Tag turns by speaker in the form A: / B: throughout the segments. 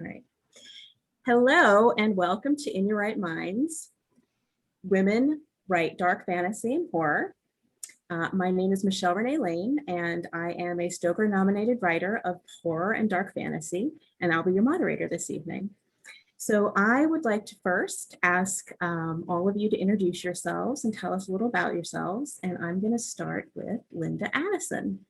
A: All right. Hello and welcome to In Your Right Minds, Women Write Dark Fantasy and Horror. My name is Michelle Renee Lane, and I am a Stoker-nominated writer of horror and dark fantasy, and I'll be your moderator this evening. So I would like to first ask all of you to introduce yourselves and tell us a little about yourselves, and I'm going to start with Linda Addison.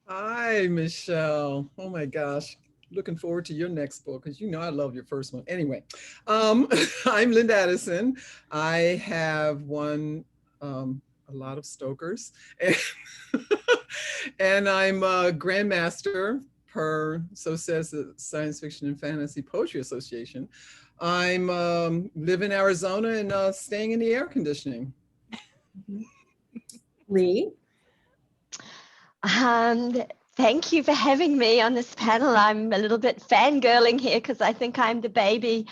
B: Hi, Michelle. Oh my gosh. Looking forward to your next book because you know I love your first one. Anyway, I'm Linda Addison. I have won a lot of Stokers, and I'm a Grandmaster per, so says the Science Fiction and Fantasy Poetry Association. I'm live in Arizona and staying in the air conditioning.
A: Lee?
C: Thank you for having me on this panel. I'm a little bit fangirling here because I think I'm the baby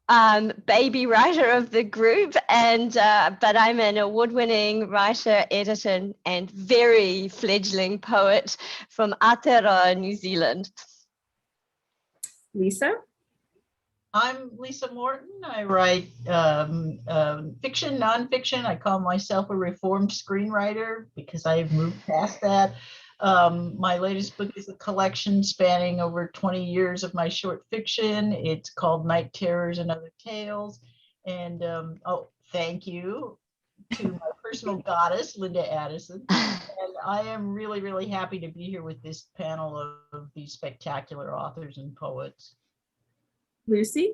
C: writer of the group, and but I'm an award-winning writer, editor, and very fledgling poet from Aotearoa, New Zealand.
A: Lisa?
D: I'm Lisa Morton. I write fiction, nonfiction. I call myself a reformed screenwriter because I've moved past that. My latest book is a collection spanning over 20 years of my short fiction. It's called Night Terrors and Other Tales. And oh, thank you to my personal goddess, Linda Addison. And I am really, really happy to be here with this panel of these spectacular authors and poets.
A: Lucy?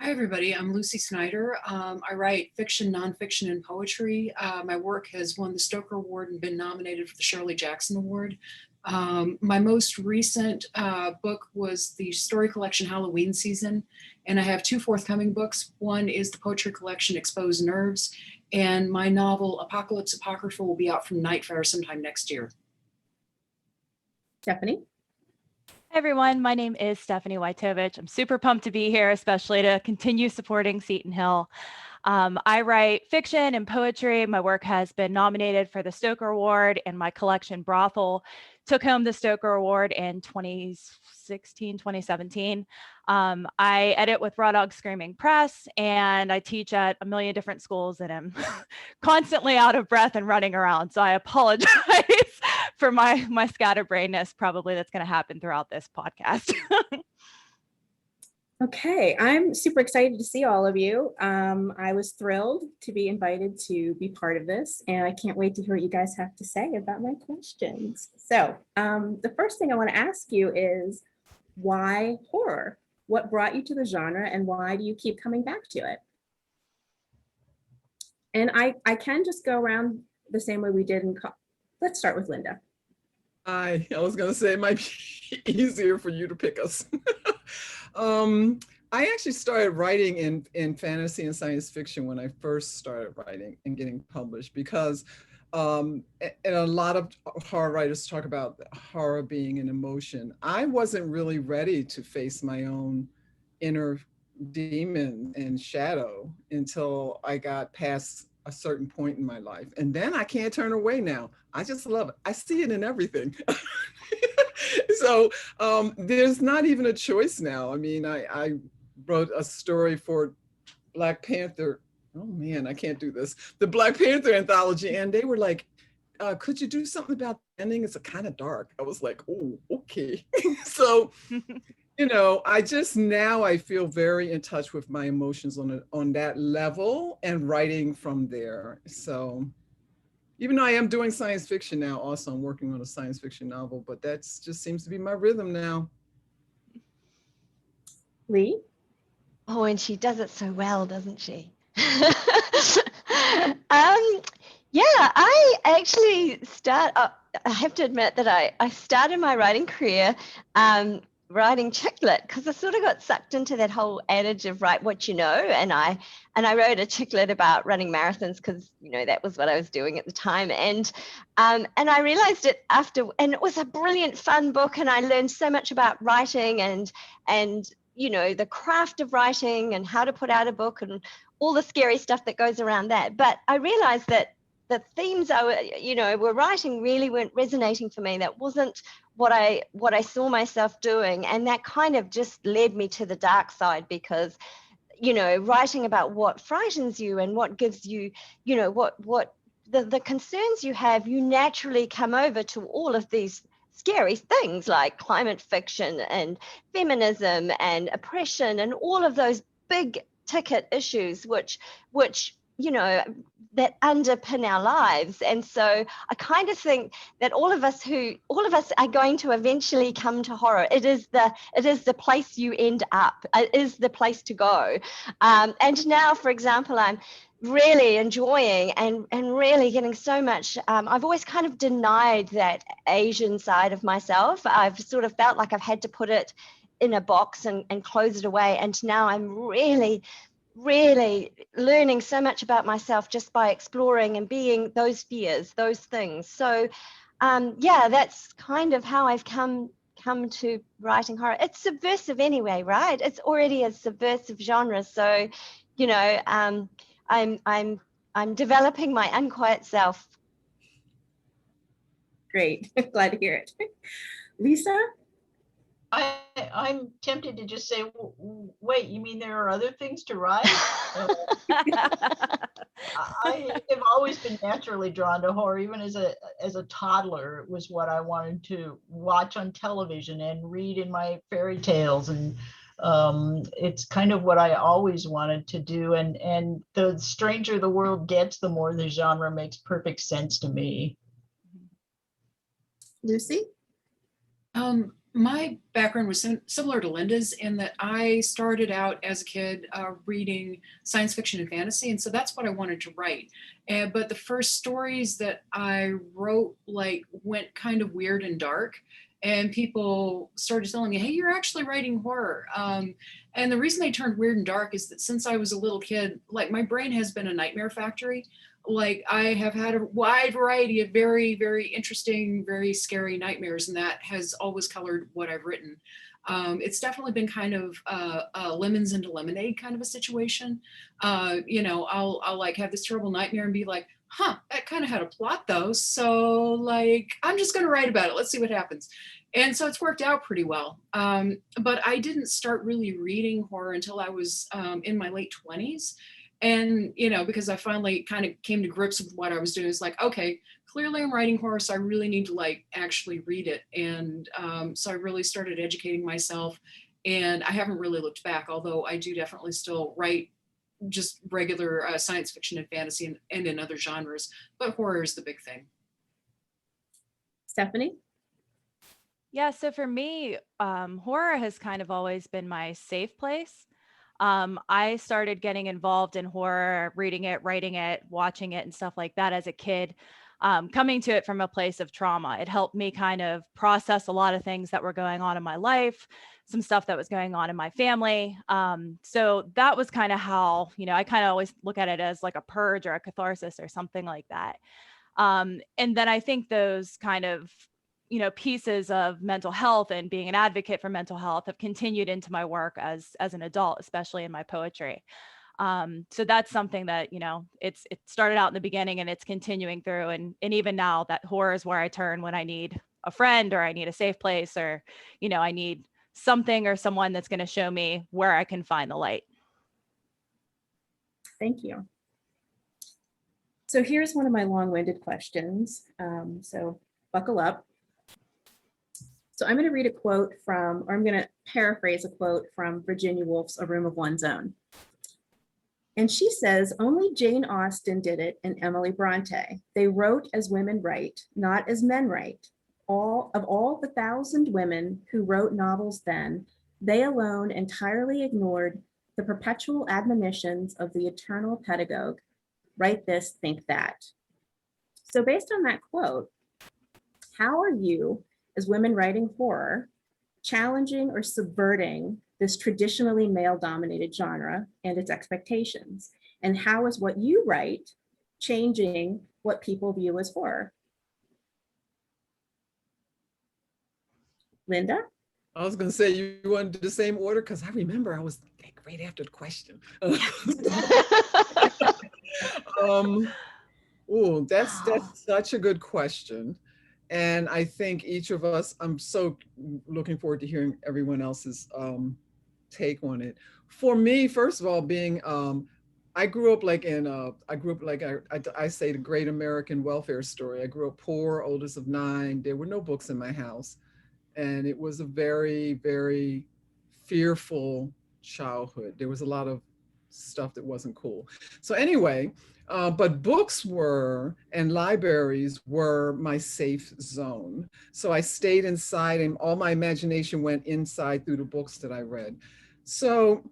E: Hi, everybody. I'm Lucy Snyder. I write fiction, nonfiction, and poetry. My work has won the Stoker Award and been nominated for the Shirley Jackson Award. My most recent book was the story collection Halloween Season, and I have two forthcoming books. One is the poetry collection Exposed Nerves, and my novel Apocalypse Apocrypha will be out from Night Fair sometime next year.
A: Stephanie?
F: Hey everyone, my name is Stephanie Wytovich. I'm super pumped to be here, especially to continue supporting Seton Hill. I write fiction and poetry. My work has been nominated for the Stoker Award, and my collection Brothel took home the Stoker Award in 2016, 2017. I edit with Raw Dog Screaming Press, and I teach at a million different schools, and I'm constantly out of breath and running around. So I apologize for my scatterbrainness. Probably that's going to happen throughout this podcast.
A: Okay, I'm super excited to see all of you. I was thrilled to be invited to be part of this, and I can't wait to hear what you guys have to say about my questions. So the first thing I want to ask you is, why horror? What brought you to the genre, and why do you keep coming back to it? And I can just go around the same way we did in let's start with Linda.
B: I was going to say it might be easier for you to pick us. I actually started writing in fantasy and science fiction when I first started writing and getting published, because and a lot of horror writers talk about horror being an emotion. I wasn't really ready to face my own inner demon and shadow until I got past a certain point in my life. And then I can't turn away now. I just love it. I see it in everything. So there's not even a choice now. I mean, I wrote a story for Black Panther. Oh man, I can't do this. The Black Panther anthology, and they were like, could you do something about the ending? It's kind of dark. I was like, oh, okay. So, you know, I feel very in touch with my emotions on that level and writing from there. So even though I am doing science fiction now, also I'm working on a science fiction novel, but that just seems to be my rhythm now.
A: Lee?
C: Oh, and she does it so well, doesn't she? Yeah, I actually I have to admit that I started my writing career writing chick lit, because I sort of got sucked into that whole adage of write what you know, and I wrote a chick lit about running marathons because, you know, that was what I was doing at the time, and I realized it after, and it was a brilliant fun book, and I learned so much about writing and you know, the craft of writing and how to put out a book and all the scary stuff that goes around that. But I realized that the themes were writing really weren't resonating for me. That wasn't what I saw myself doing, and that kind of just led me to the dark side, because writing about what frightens you and what gives you, what the concerns you have, you naturally come over to all of these scary things like climate fiction and feminism and oppression and all of those big ticket issues which that underpin our lives. And so I kind of think that all of us are going to eventually come to horror. It is the place you end up. It is the place to go. And now, for example, I'm really enjoying and really getting so much. I've always kind of denied that Asian side of myself. I've sort of felt like I've had to put it in a box and close it away. And now I'm really learning so much about myself just by exploring and being those fears, those things. So that's kind of how I've come to writing horror. It's subversive anyway, right? It's already a subversive genre. So, I'm developing my unquiet self.
A: Great, glad to hear it. Lisa?
D: I'm tempted to just say, wait, you mean there are other things to write? I have always been naturally drawn to horror. Even as a toddler, it was what I wanted to watch on television and read in my fairy tales, and it's kind of what I always wanted to do. And the stranger the world gets, the more the genre makes perfect sense to me.
A: Lucy?
E: My background was similar to Linda's in that I started out as a kid reading science fiction and fantasy, and so that's what I wanted to write. But the first stories that I wrote went kind of weird and dark, and people started telling me, hey, you're actually writing horror. And the reason they turned weird and dark is that since I was a little kid, my brain has been a nightmare factory. I have had a wide variety of very, very interesting, very scary nightmares, and that has always colored what I've written. It's definitely been kind of a lemons into lemonade kind of a situation. I'll have this terrible nightmare and be like, huh, that kind of had a plot though. So I'm just going to write about it. Let's see what happens. And so it's worked out pretty well. But I didn't start really reading horror until I was in my late 20s. And, because I finally kind of came to grips with what I was doing, it's okay, clearly I'm writing horror, so I really need to actually read it. And so I really started educating myself, and I haven't really looked back, although I do definitely still write just regular science fiction and fantasy and in other genres, but horror is the big thing.
A: Stephanie?
F: Yeah, so for me, horror has kind of always been my safe place. I started getting involved in horror, reading it, writing it, watching it, and stuff like that as a kid, coming to it from a place of trauma. It helped me kind of process a lot of things that were going on in my life, some stuff that was going on in my family. So that was kind of how, I kind of always look at it as like a purge or a catharsis or something like that. And then I think those kind of pieces of mental health and being an advocate for mental health have continued into my work as an adult, especially in my poetry. So that's something that, it started out in the beginning and it's continuing through. And even now that horror is where I turn when I need a friend or I need a safe place or, I need something or someone that's going to show me where I can find the light.
A: Thank you. So here's one of my long-winded questions. So buckle up. So I'm going to read a quote I'm going to paraphrase a quote from Virginia Woolf's A Room of One's Own. And she says, only Jane Austen did it and Emily Bronte. They wrote as women write, not as men write. Of all the 1,000 women who wrote novels then, they alone entirely ignored the perpetual admonitions of the eternal pedagogue. Write this, think that. So based on that quote, how are you, as women writing horror, challenging or subverting this traditionally male-dominated genre and its expectations? And how is what you write changing what people view as horror? Linda?
B: I was going to say you wanted to do the same order because I remember I was right after the question. Oh, that's
C: Wow.
B: such a good question. And I think each of us, I'm so looking forward to hearing everyone else's take on it. For me, first of all, being I grew up like in I grew up like I say the great American welfare story. I grew up poor, oldest of 9. There were no books in my house. And it was a very, very fearful childhood. There was a lot of stuff that wasn't cool. So anyway, but books were and libraries were my safe zone. So I stayed inside and all my imagination went inside through the books that I read. So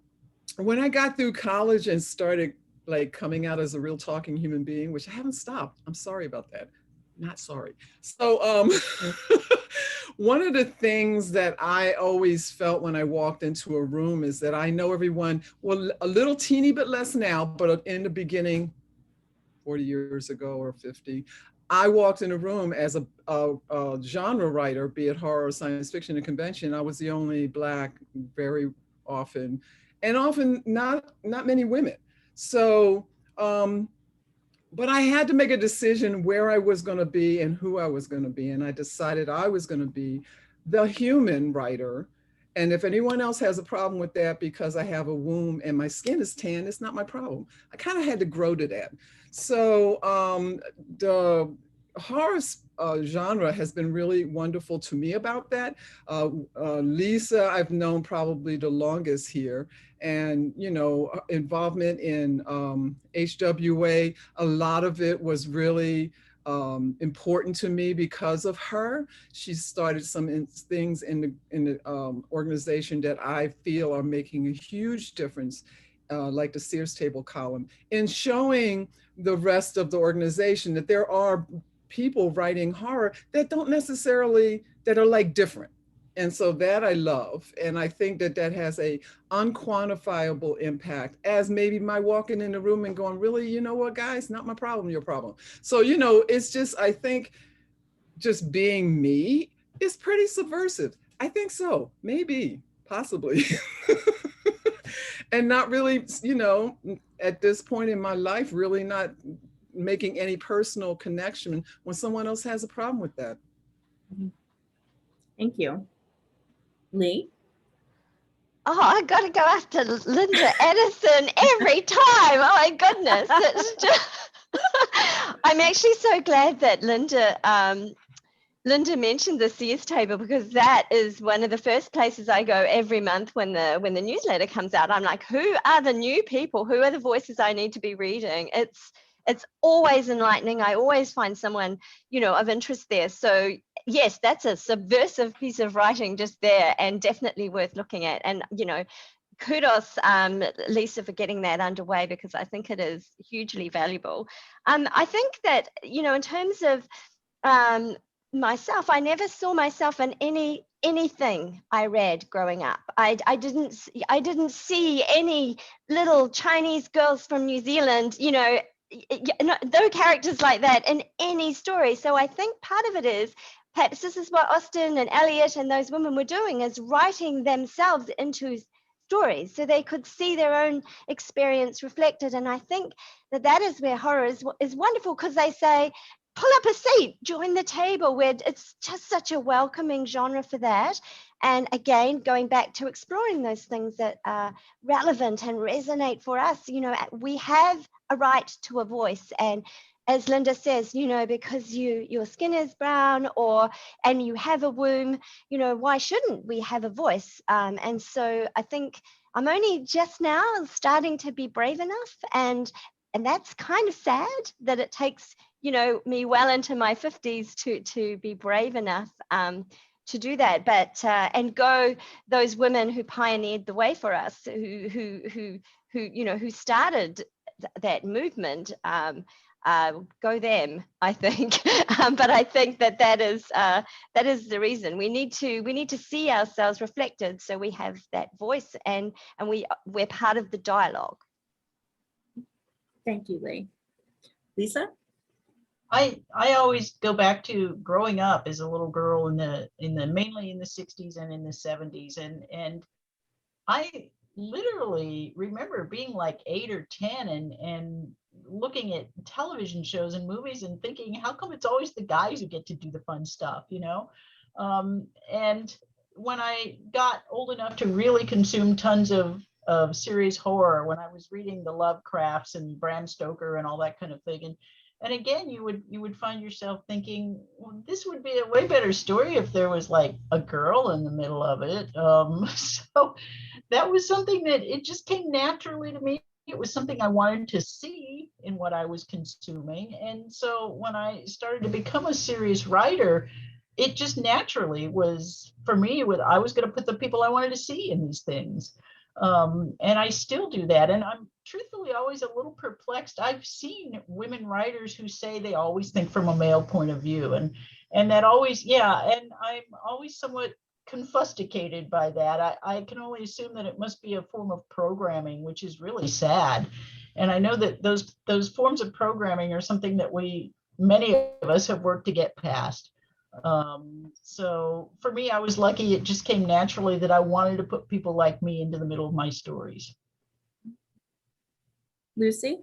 B: when I got through college and started like coming out as a real talking human being, which I haven't stopped. I'm sorry about that. Not sorry. So one of the things that I always felt when I walked into a room is that I know everyone, well, a little teeny bit less now, but in the beginning, 40 years ago or 50, I walked in a room as a genre writer, be it horror, science fiction, and convention. I was the only Black, very often, and often not many women. So, but I had to make a decision where I was going to be and who I was going to be. And I decided I was going to be the human writer. And if anyone else has a problem with that because I have a womb and my skin is tan, it's not my problem. I kind of had to grow to that. So the horror genre has been really wonderful to me about that. Lisa, I've known probably the longest here. And, you know, involvement in HWA, a lot of it was really important to me because of her. She started some things in the organization that I feel are making a huge difference, like the Sears Table column, in showing the rest of the organization that there are people writing horror that don't necessarily, that are like different. And so that I love. And I think that that has a unquantifiable impact as maybe my walking in the room and going, really, you know what, guys, not my problem, your problem. So, you know, it's just, I think just being me is pretty subversive. I think so, maybe, possibly. And not really, you know, at this point in my life, really not making any personal connection when someone else has a problem with that.
A: Thank you. Lee?
C: Oh, I got to go after Linda Addison every time. Oh my goodness. It's just I'm actually so glad that Linda mentioned the Sears Table, because that is one of the first places I go every month when the newsletter comes out. I'm like, who are the new people? Who are the voices I need to be reading? It's always enlightening. I always find someone, you know, of interest there. So yes, that's a subversive piece of writing just there, and definitely worth looking at. And, you know, kudos, Lisa, for getting that underway, because I think it is hugely valuable. I think that, you know, in terms of myself, I never saw myself in anything I read growing up. I didn't see any little Chinese girls from New Zealand, you know, no characters like that in any story. So I think part of it is perhaps this is what Austen and Eliot and those women were doing, is writing themselves into stories so they could see their own experience reflected. And I think that is where horror is wonderful, because they say, pull up a seat, join the table, where it's just such a welcoming genre for that. And again, going back to exploring those things that are relevant and resonate for us, you know, we have a right to a voice. And as Linda says, you know, because your skin is brown and you have a womb, you know, why shouldn't we have a voice? And so I think I'm only just now starting to be brave enough, and that's kind of sad that it takes, you know, me well into my 50s to be brave enough to do that. But and go those women who pioneered the way for us, who you know, who started that movement. Go them, I think. But I think that is the reason we need to see ourselves reflected, so we have that voice, and we're part of the dialogue.
A: Thank you, Lee. Lisa?
D: I always go back to growing up as a little girl in the mainly in the 60s and in the 70s, and I literally remember being like 8 or 10 and looking at television shows and movies and thinking, how come it's always the guys who get to do the fun stuff, you know? And when I got old enough to really consume tons of serious horror, when I was reading the Lovecrafts and Bram Stoker and all that kind of thing, and again, you would find yourself thinking, well, this would be a way better story if there was like a girl in the middle of it. So that was something that it just came naturally to me. It was something I wanted to see in what I was consuming. And so when I started to become a serious writer, it just naturally was for me, I was going to put the people I wanted to see in these things. And I still do that. And I'm truthfully always a little perplexed. I've seen women writers who say they always think from a male point of view. And that always, yeah. And I'm always somewhat confusticated by that. I can only assume that it must be a form of programming, which is really sad. And I know that those forms of programming are something that many of us have worked to get past. So for me, I was lucky. It just came naturally that I wanted to put people like me into the middle of my stories.
A: Lucy?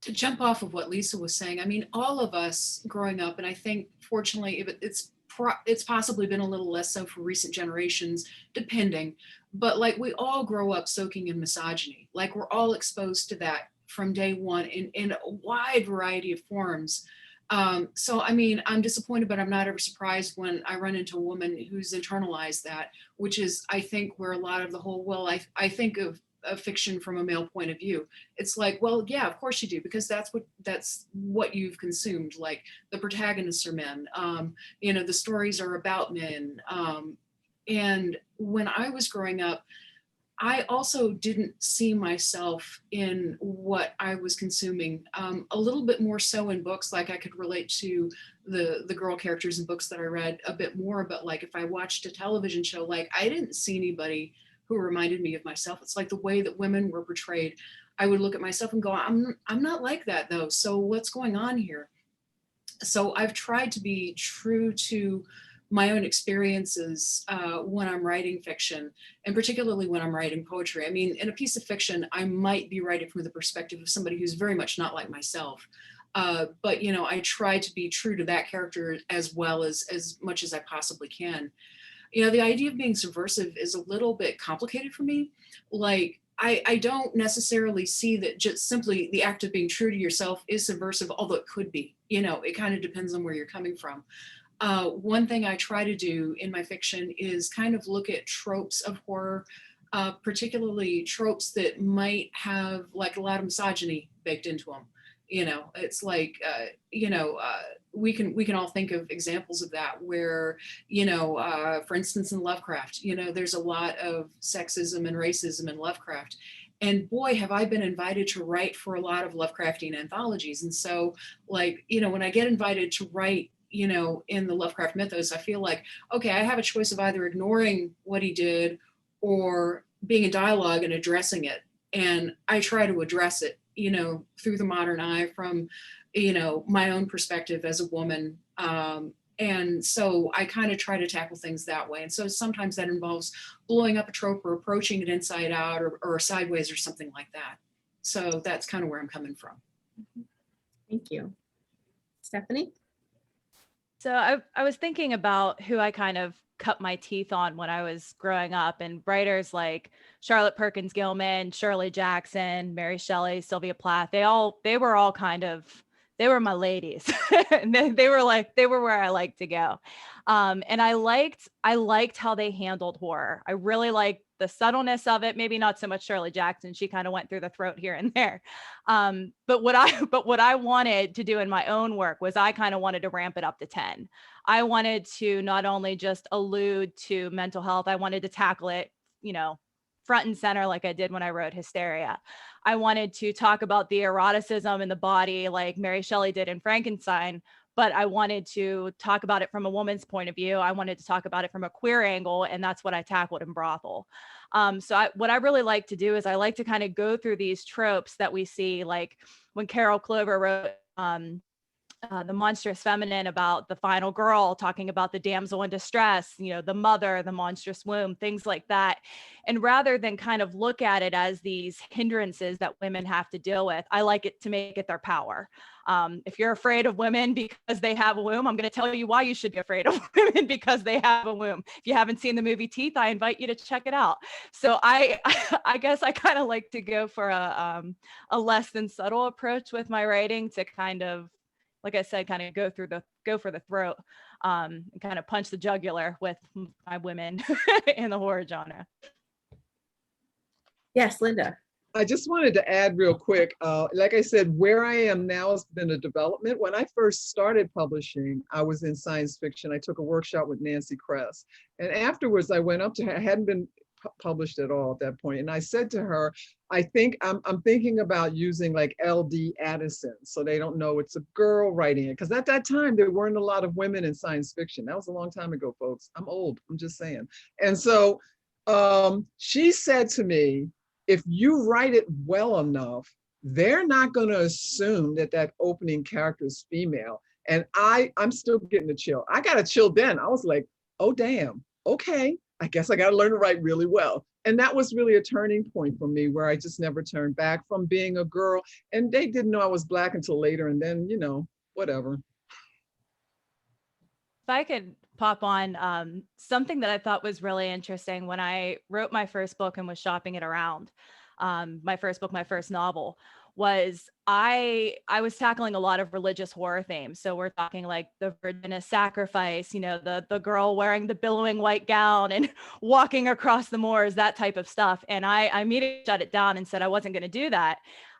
E: To jump off of what Lisa was saying, I mean, all of us growing up, and I think fortunately it's possibly been a little less so for recent generations, depending, but like we all grow up soaking in misogyny. Like we're all exposed to that from day one in a wide variety of forms. So, I mean, I'm disappointed, but I'm not ever surprised when I run into a woman who's internalized that, which is, I think, where a lot of the whole, well, I think of fiction from a male point of view. It's like, well, yeah, of course you do, because that's what you've consumed. Like the protagonists are men, the stories are about men. And when I was growing up, I also didn't see myself in what I was consuming, a little bit more so in books. Like I could relate to the girl characters in books that I read a bit more, but like if I watched a television show, like I didn't see anybody who reminded me of myself. It's like the way that women were portrayed. I would look at myself and go, I'm not like that though. So what's going on here? So I've tried to be true to my own experiences when I'm writing fiction, and particularly when I'm writing poetry. I mean, in a piece of fiction, I might be writing from the perspective of somebody who's very much not like myself. But, I try to be true to that character as well as much as I possibly can. The idea of being subversive is a little bit complicated for me. Like, I don't necessarily see that just simply the act of being true to yourself is subversive, although it could be. It kind of depends on where you're coming from. One thing I try to do in my fiction is kind of look at tropes of horror, particularly tropes that might have like a lot of misogyny baked into them. It's like, we can all think of examples of that where, for instance, in Lovecraft, there's a lot of sexism and racism in Lovecraft. And boy, have I been invited to write for a lot of Lovecraftian anthologies. And so like, when I get invited to write, in the Lovecraft mythos, I feel like, okay, I have a choice of either ignoring what he did or being in dialogue and addressing it. And I try to address it, through the modern eye from, my own perspective as a woman. And so I kind of try to tackle things that way. And so sometimes that involves blowing up a trope or approaching it inside out or sideways or something like that. So that's kind of where I'm coming from.
A: Thank you. Stephanie?
F: So I was thinking about who I kind of cut my teeth on when I was growing up, and writers like Charlotte Perkins Gilman, Shirley Jackson, Mary Shelley, Sylvia Plath, they were my ladies. And they were where I liked to go. And I liked how they handled horror. I really liked the subtleness of it. Maybe not so much Shirley Jackson. She kind of went through the throat here and there. But what I wanted to do in my own work was I kind of wanted to ramp it up to 10. I wanted to not only just allude to mental health, I wanted to tackle it, front and center, like I did when I wrote Hysteria. I wanted to talk about the eroticism in the body, like Mary Shelley did in Frankenstein, but I wanted to talk about it from a woman's point of view. I wanted to talk about it from a queer angle, and that's what I tackled in Brothel. What I really like to do is I like to kind of go through these tropes that we see, like when Carol Clover wrote the monstrous feminine about the final girl, talking about the damsel in distress, you know, the mother, the monstrous womb, things like that. And rather than kind of look at it as these hindrances that women have to deal with, I like it to make it their power. If you're afraid of women because they have a womb, I'm going to tell you why you should be afraid of women because they have a womb. If you haven't seen the movie Teeth, I invite you to check it out. So I guess I kind of like to go for a less than subtle approach with my writing to kind of, like I said, kind of go for the throat, and kind of punch the jugular with my women in the horror genre.
A: Yes, Linda.
B: I just wanted to add real quick, like I said, where I am now has been a development. When I first started publishing, I was in science fiction. I took a workshop with Nancy Kress. And afterwards, I went up to her. I hadn't been published at all at that point. And I said to her, I think I'm thinking about using like LD Addison, so they don't know it's a girl writing it. Because at that time, there weren't a lot of women in science fiction. That was a long time ago, folks. I'm old, I'm just saying. And so she said to me, if you write it well enough, they're not going to assume that that opening character is female. And I'm still getting a chill. I got a chill then. I was like, oh, damn. Okay. I guess I got to learn to write really well. And that was really a turning point for me where I just never turned back from being a girl. And they didn't know I was Black until later. And then, you know, whatever.
F: If I could pop on something that I thought was really interesting when I wrote my first book and was shopping it around, my first book, my first novel, was I was tackling a lot of religious horror themes. So we're talking like the Virgin as sacrifice, you know, the girl wearing the billowing white gown and walking across the moors, that type of stuff. And I immediately shut it down and said I wasn't going to do that.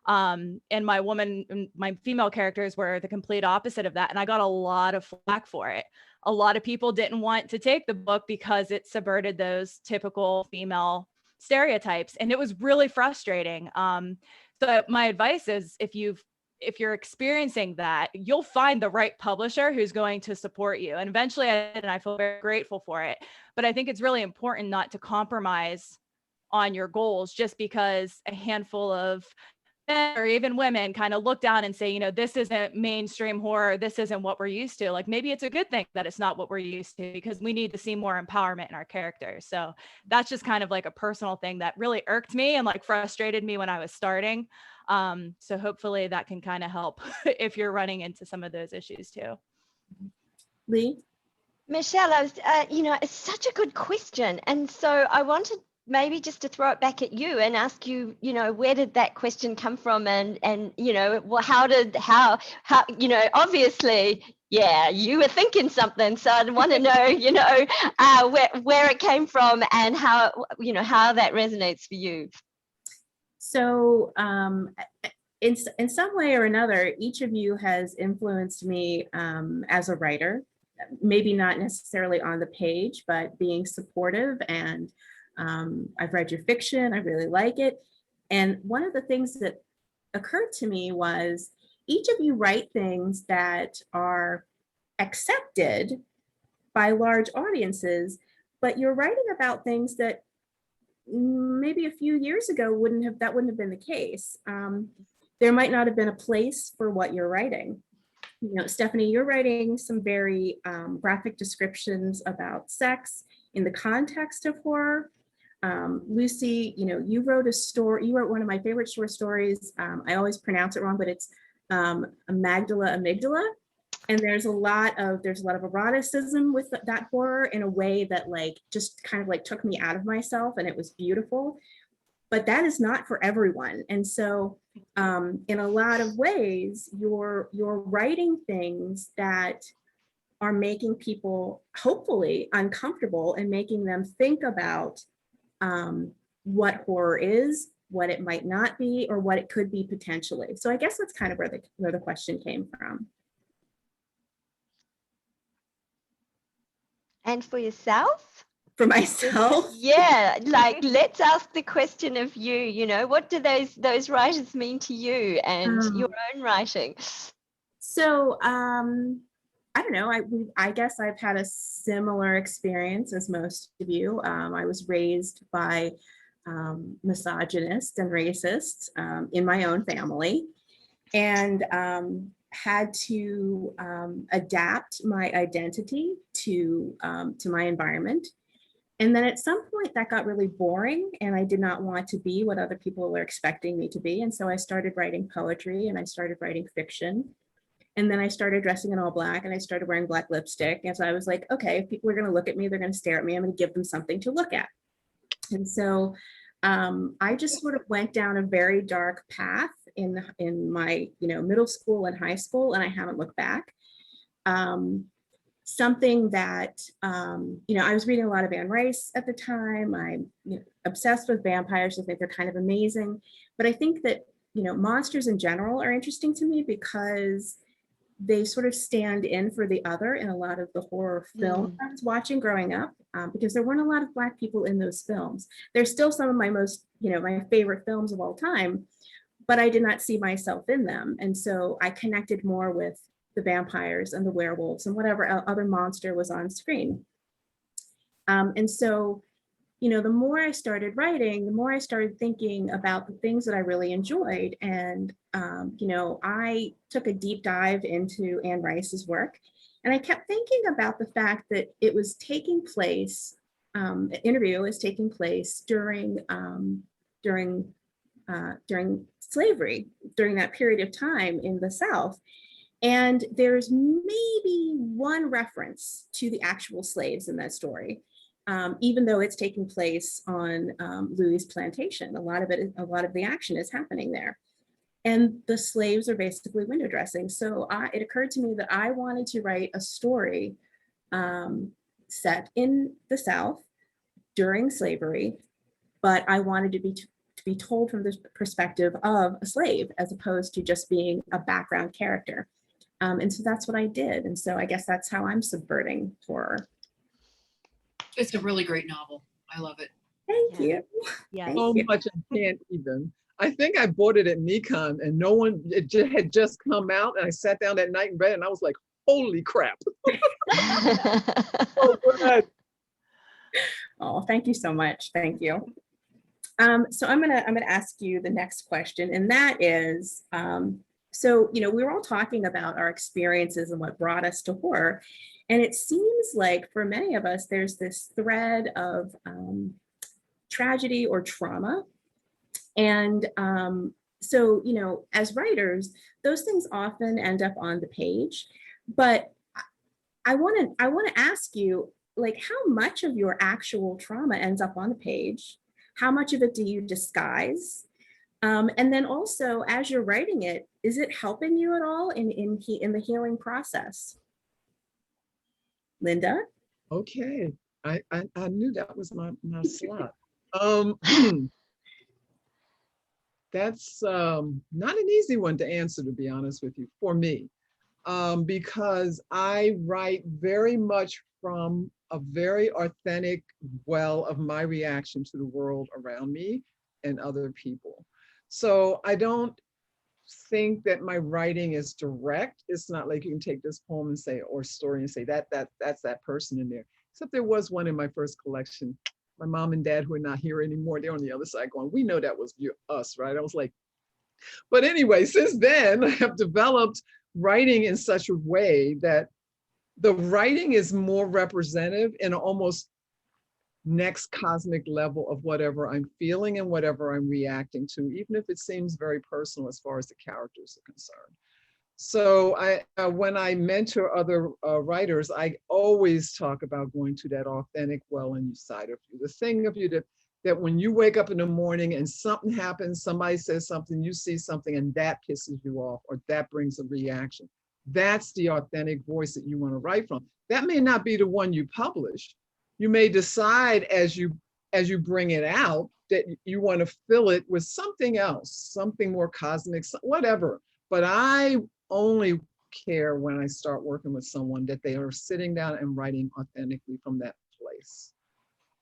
F: And my female characters were the complete opposite of that. And I got a lot of flack for it. A lot of people didn't want to take the book because it subverted those typical female stereotypes. And it was really frustrating. So my advice is if you're experiencing that, you'll find the right publisher who's going to support you. And eventually I did, and I feel very grateful for it. But I think it's really important not to compromise on your goals just because a handful of men or even women kind of look down and say, you know, this isn't mainstream horror. This isn't what we're used to. Like, maybe it's a good thing that it's not what we're used to because we need to see more empowerment in our characters. So that's just kind of like a personal thing that really irked me and like frustrated me when I was starting. So hopefully that can kind of help if you're running into some of those issues too.
A: Lee?
C: Michelle, it's such a good question. And so I wanted maybe just to throw it back at you and ask you, where did that question come from? And how, obviously, yeah, you were thinking something. So I want to know, where it came from and how that resonates for you.
A: So in some way or another, each of you has influenced me as a writer, maybe not necessarily on the page, but being supportive. And I've read your fiction, I really like it. And one of the things that occurred to me was each of you write things that are accepted by large audiences, but you're writing about things that maybe a few years ago wouldn't have been the case. There might not have been a place for what you're writing. Stephanie, you're writing some very graphic descriptions about sex in the context of horror. Lucy, you wrote a story. You wrote one of my favorite short stories. I always pronounce it wrong, but it's Amygdala. And there's a lot of eroticism with that horror in a way that just kind of took me out of myself, and it was beautiful. But that is not for everyone. And so in a lot of ways, you're writing things that are making people hopefully uncomfortable and making them think about what horror is, what it might not be, or what it could be potentially. So I guess that's kind of where the question came from.
C: And for yourself?
A: For myself?
C: Yeah, let's ask the question of you, what do those writers mean to you and your own writing?
A: So I don't know, I guess I've had a similar experience as most of you. I was raised by misogynists and racists in my own family. And had to adapt my identity to my environment. And then at some point that got really boring and I did not want to be what other people were expecting me to be. And so I started writing poetry and I started writing fiction. And then I started dressing in all black and I started wearing black lipstick. And so I was like, okay, if people are going to look at me, they're going to stare at me. I'm going to give them something to look at. And so I just sort of went down a very dark path in my, middle school and high school, and I haven't looked back. Something that, I was reading a lot of Anne Rice at the time. I'm obsessed with vampires. I think they're kind of amazing. But I think that, monsters in general are interesting to me because they sort of stand in for the other in a lot of the horror films I was watching growing up, because there weren't a lot of Black people in those films. They're still some of my most, my favorite films of all time, but I did not see myself in them. And so I connected more with the vampires and the werewolves and whatever other monster was on screen. And so, the more I started writing, the more I started thinking about the things that I really enjoyed. And, I took a deep dive into Anne Rice's work. And I kept thinking about the fact that it was taking place, the interview was taking place during slavery, during that period of time in the South. And there's maybe one reference to the actual slaves in that story. Even though it's taking place on Louis' plantation, a lot of the action is happening there. And the slaves are basically window dressing. So it occurred to me that I wanted to write a story set in the South during slavery, but I wanted to be told from the perspective of a slave as opposed to just being a background character. And so that's what I did. And so I guess that's how I'm subverting horror.
E: It's a really great novel. I love it.
A: Thank you.
F: Yeah.
A: Thank
B: So
A: you.
B: much I can't even. I think I bought it at Nikon and it had just come out and I sat down that night and read it and I was like, holy crap. Oh, good.
A: Oh, thank you so much. Thank you. So I'm gonna ask you the next question, and that is, so we were all talking about our experiences and what brought us to horror, and it seems like for many of us, there's this thread of tragedy or trauma. And so, as writers, those things often end up on the page. But I want to ask you, like, how much of your actual trauma ends up on the page? How much of it do you disguise? And then also, as you're writing it, is it helping you at all in the healing process? Linda?
B: Okay. I knew that was my slot. That's not an easy one to answer, to be honest with you, for me, because I write very much from a very authentic well of my reaction to the world around me and other people. So I don't think that my writing is direct. It's not like you can take this poem and say, or story and say that's that person in there. Except there was one in my first collection. My mom and dad, who are not here anymore, they're on the other side going, we know that was us, right? I was like, but anyway, since then I have developed writing in such a way that the writing is more representative in almost next cosmic level of whatever I'm feeling and whatever I'm reacting to, even if it seems very personal as far as the characters are concerned. So when I mentor other writers, I always talk about going to that authentic well inside of you, the thing of you that when you wake up in the morning and something happens, somebody says something, you see something and that pisses you off or that brings a reaction. That's the authentic voice that you want to write from. That may not be the one you publish. You may decide as you bring it out that you want to fill it with something else, something more cosmic, whatever. But I only care when I start working with someone that they are sitting down and writing authentically from that place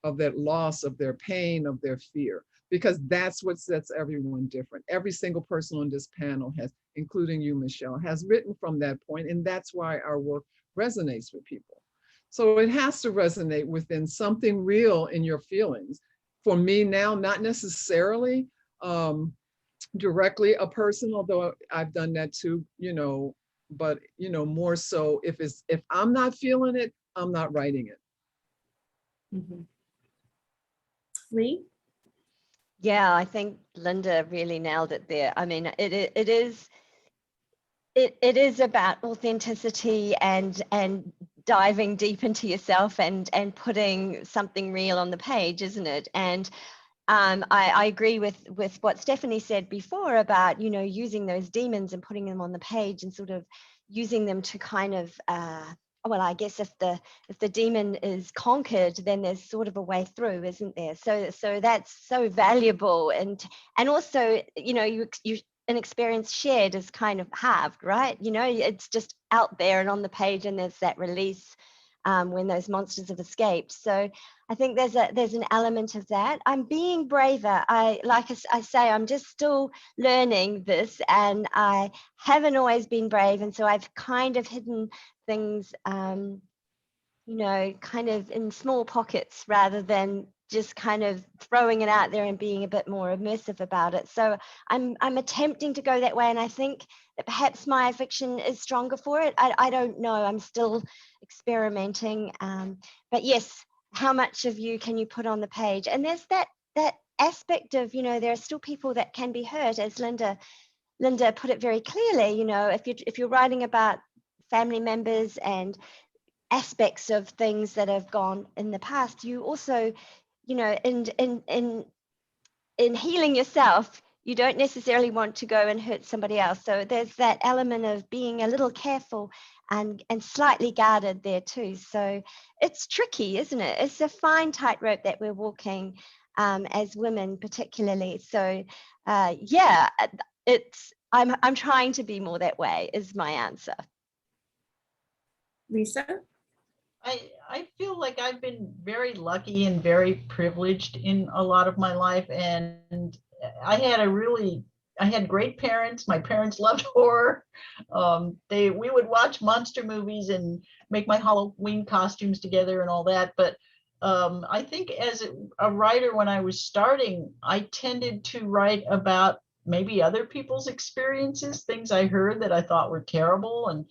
B: of that loss, of their pain, of their fear, because that's what sets everyone different. Every single person on this panel has, including you, Michelle, has written from that point, and that's why our work resonates with people. So it has to resonate within something real in your feelings. For me now, not necessarily directly a person, although I've done that too, you know, more so if I'm not feeling it, I'm not writing it.
A: Mhm. Lee?
C: Yeah, I think Linda really nailed it there. I mean, it is about authenticity and diving deep into yourself and putting something real on the page, isn't it? And I agree with what Stephanie said before about, you know, using those demons and putting them on the page and sort of using them to kind of well, I guess if the demon is conquered, then there's sort of a way through, isn't there? So that's so valuable, and also, you know, you an experience shared is kind of halved, right? You know, it's just out there and on the page, and there's that release when those monsters have escaped. So I think there's an element of that. I'm being braver. I say, I'm just still learning this, and I haven't always been brave, and so I've kind of hidden things, you know, kind of in small pockets rather than just kind of throwing it out there and being a bit more immersive about it. So I'm attempting to go that way, and I think that perhaps my fiction is stronger for it. I don't know. I'm still experimenting. But yes, how much of you can you put on the page? And there's that aspect of, you know, there are still people that can be hurt, as Linda put it very clearly. You know, if you're writing about family members and aspects of things that have gone in the past, you also, you know, in healing yourself, you don't necessarily want to go and hurt somebody else. So there's that element of being a little careful and slightly guarded there too. So it's tricky, isn't it? It's a fine tightrope that we're walking as women, particularly. So yeah, I'm trying to be more that way, is my answer.
A: Lisa?
D: I feel like I've been very lucky and very privileged in a lot of my life, and I had great parents. My parents loved horror. We would watch monster movies and make my Halloween costumes together and all that. But I think as a writer, when I was starting, I tended to write about maybe other people's experiences, things I heard that I thought were terrible,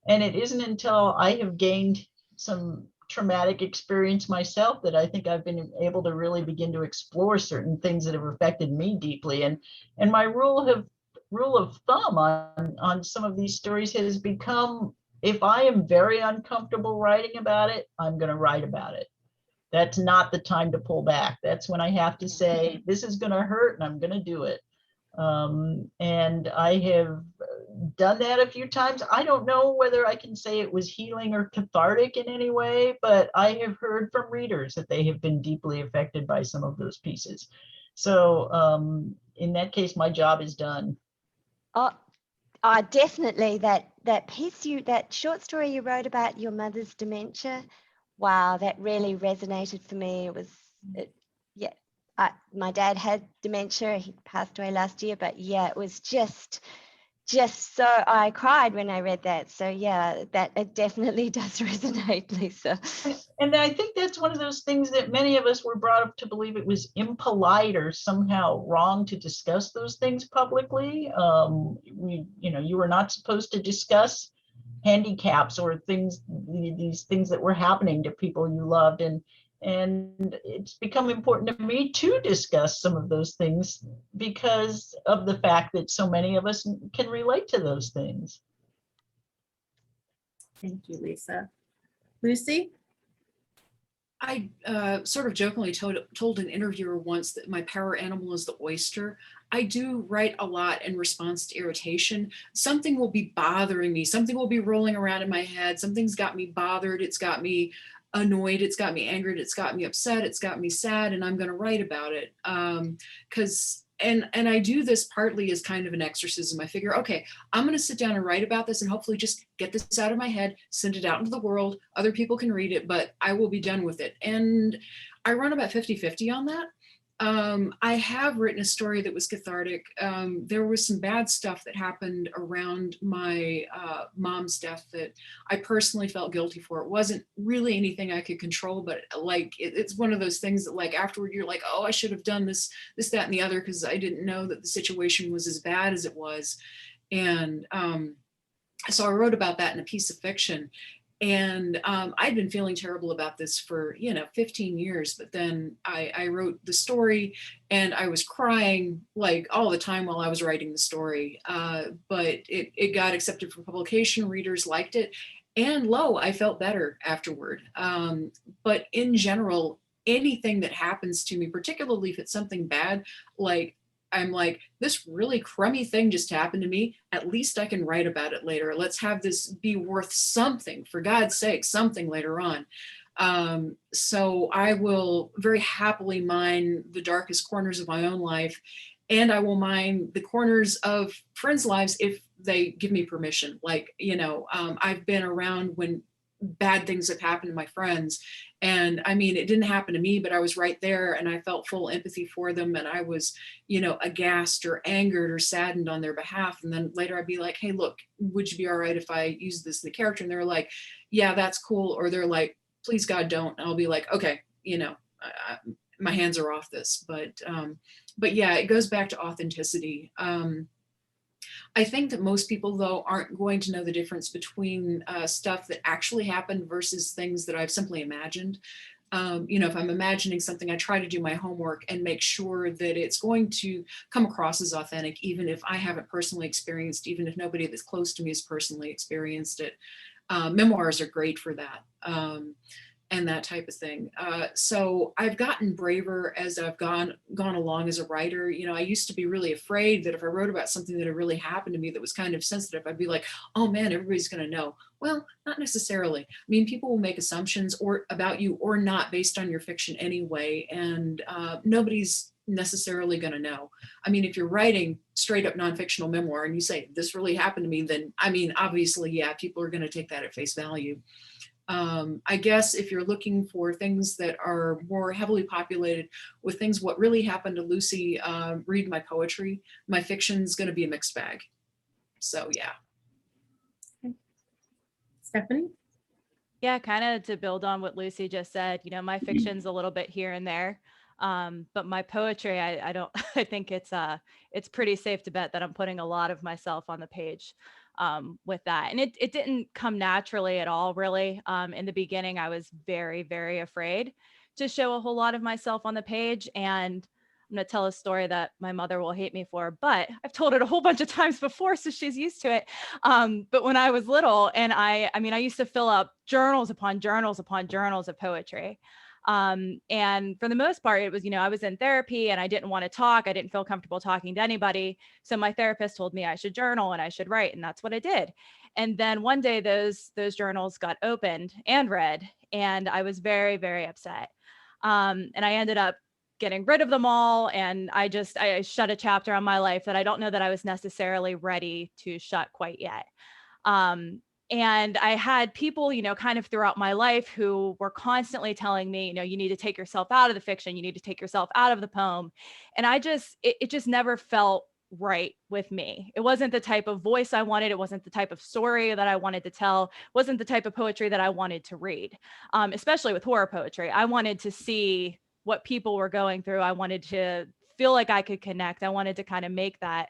D: and it isn't until I have gained some traumatic experience myself that I think I've been able to really begin to explore certain things that have affected me deeply. And my rule of thumb on some of these stories has become, if I am very uncomfortable writing about it, I'm going to write about it. That's not the time to pull back. That's when I have to say, this is going to hurt and I'm going to do it. And I have done that a few times. I don't know whether I can say it was healing or cathartic in any way, but I have heard from readers that they have been deeply affected by some of those pieces. So in that case, my job is done.
C: Oh, definitely that piece that short story you wrote about your mother's dementia. Wow, that really resonated for me. Yeah. My dad had dementia. He passed away last year, but yeah, it was just so I cried when I read that. So yeah, that it definitely does resonate, Lisa.
D: And I think that's one of those things that many of us were brought up to believe it was impolite or somehow wrong to discuss those things publicly. You were not supposed to discuss handicaps or these things that were happening to people you loved. And it's become important to me to discuss some of those things because of the fact that so many of us can relate to those things.
A: Thank you, Lisa. Lucy?
E: I sort of jokingly told an interviewer once that my power animal is the oyster. I do write a lot in response to irritation. Something will be bothering me. Something will be rolling around in my head. Something's got me bothered. It's got me annoyed. It's got me angered. It's got me upset. It's got me sad. And I'm going to write about it. And I do this partly as kind of an exorcism. I figure, okay, I'm going to sit down and write about this and hopefully just get this out of my head, send it out into the world. Other people can read it, but I will be done with it. And I run about 50-50 on that. I have written a story that was cathartic. There was some bad stuff that happened around my mom's death that I personally felt guilty for. It wasn't really anything I could control, but like it's one of those things that like afterward you're like, oh, I should have done this, that, and the other because I didn't know that the situation was as bad as it was. And So I wrote about that in a piece of fiction. And I'd been feeling terrible about this for, 15 years, but then I wrote the story and I was crying like all the time while I was writing the story. But it got accepted for publication, readers liked it. And lo, I felt better afterward. But in general, anything that happens to me, particularly if it's something bad, like I'm like, this really crummy thing just happened to me. At least I can write about it later. Let's have this be worth something, for God's sake, something later on. So I will very happily mine the darkest corners of my own life. And I will mine the corners of friends' lives if they give me permission. Like, I've been around when bad things have happened to my friends. And I mean, it didn't happen to me, but I was right there and I felt full empathy for them. And I was, aghast or angered or saddened on their behalf. And then later I'd be like, hey, look, would you be all right if I use this in the character? And they're like, yeah, that's cool. Or they're like, please God, don't. And I'll be like, okay, my hands are off this. But yeah, it goes back to authenticity. I think that most people, though, aren't going to know the difference between stuff that actually happened versus things that I've simply imagined. If I'm imagining something, I try to do my homework and make sure that it's going to come across as authentic, even if I haven't personally experienced, even if nobody that's close to me has personally experienced it. Memoirs are great for that. And that type of thing. So I've gotten braver as I've gone along as a writer. I used to be really afraid that if I wrote about something that had really happened to me that was kind of sensitive, I'd be like, oh man, everybody's going to know. Well, not necessarily. I mean, people will make assumptions about you or not based on your fiction anyway, and nobody's necessarily going to know. I mean, if you're writing straight up nonfictional memoir and you say this really happened to me, then I mean, obviously, yeah, people are going to take that at face value. I guess if you're looking for things that are more heavily populated with things, what really happened to Lucy, read my poetry. My fiction's going to be a mixed bag. So, yeah.
A: Okay. Stephanie?
F: Yeah, kind of to build on what Lucy just said, my fiction's a little bit here and there. But my poetry, I don't, I think it's pretty safe to bet that I'm putting a lot of myself on the page. With that. And it didn't come naturally at all, really. In the beginning, I was very, very afraid to show a whole lot of myself on the page. And I'm going to tell a story that my mother will hate me for, but I've told it a whole bunch of times before, so she's used to it. But when I was little, and I used to fill up journals upon journals upon journals of poetry. And for the most part, it was, I was in therapy and I didn't want to talk. I didn't feel comfortable talking to anybody. So my therapist told me I should journal and I should write. And that's what I did. And then one day those journals got opened and read, and I was very, very upset. And I ended up getting rid of them all. And I shut a chapter on my life that I don't know that I was necessarily ready to shut quite yet. And I had people, kind of throughout my life who were constantly telling me, you need to take yourself out of the fiction. You need to take yourself out of the poem. And it just never felt right with me. It wasn't the type of voice I wanted. It wasn't the type of story that I wanted to tell. It wasn't the type of poetry that I wanted to read, especially with horror poetry. I wanted to see what people were going through. I wanted to feel like I could connect. I wanted to kind of make that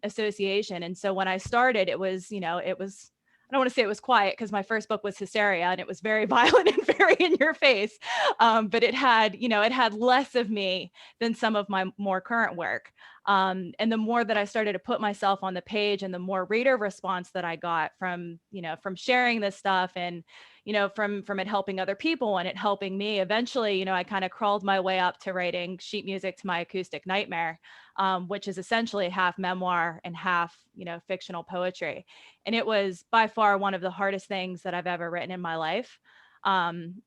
F: association. And so when I started, it was, I don't want to say it was quiet because my first book was Hysteria and it was very violent and very in your face. But it had less of me than some of my more current work. And the more that I started to put myself on the page and the more reader response that I got from sharing this stuff and, from it helping other people and it helping me, eventually, I kind of crawled my way up to writing sheet music to my acoustic nightmare, which is essentially half memoir and half, fictional poetry. And it was by far one of the hardest things that I've ever written in my life.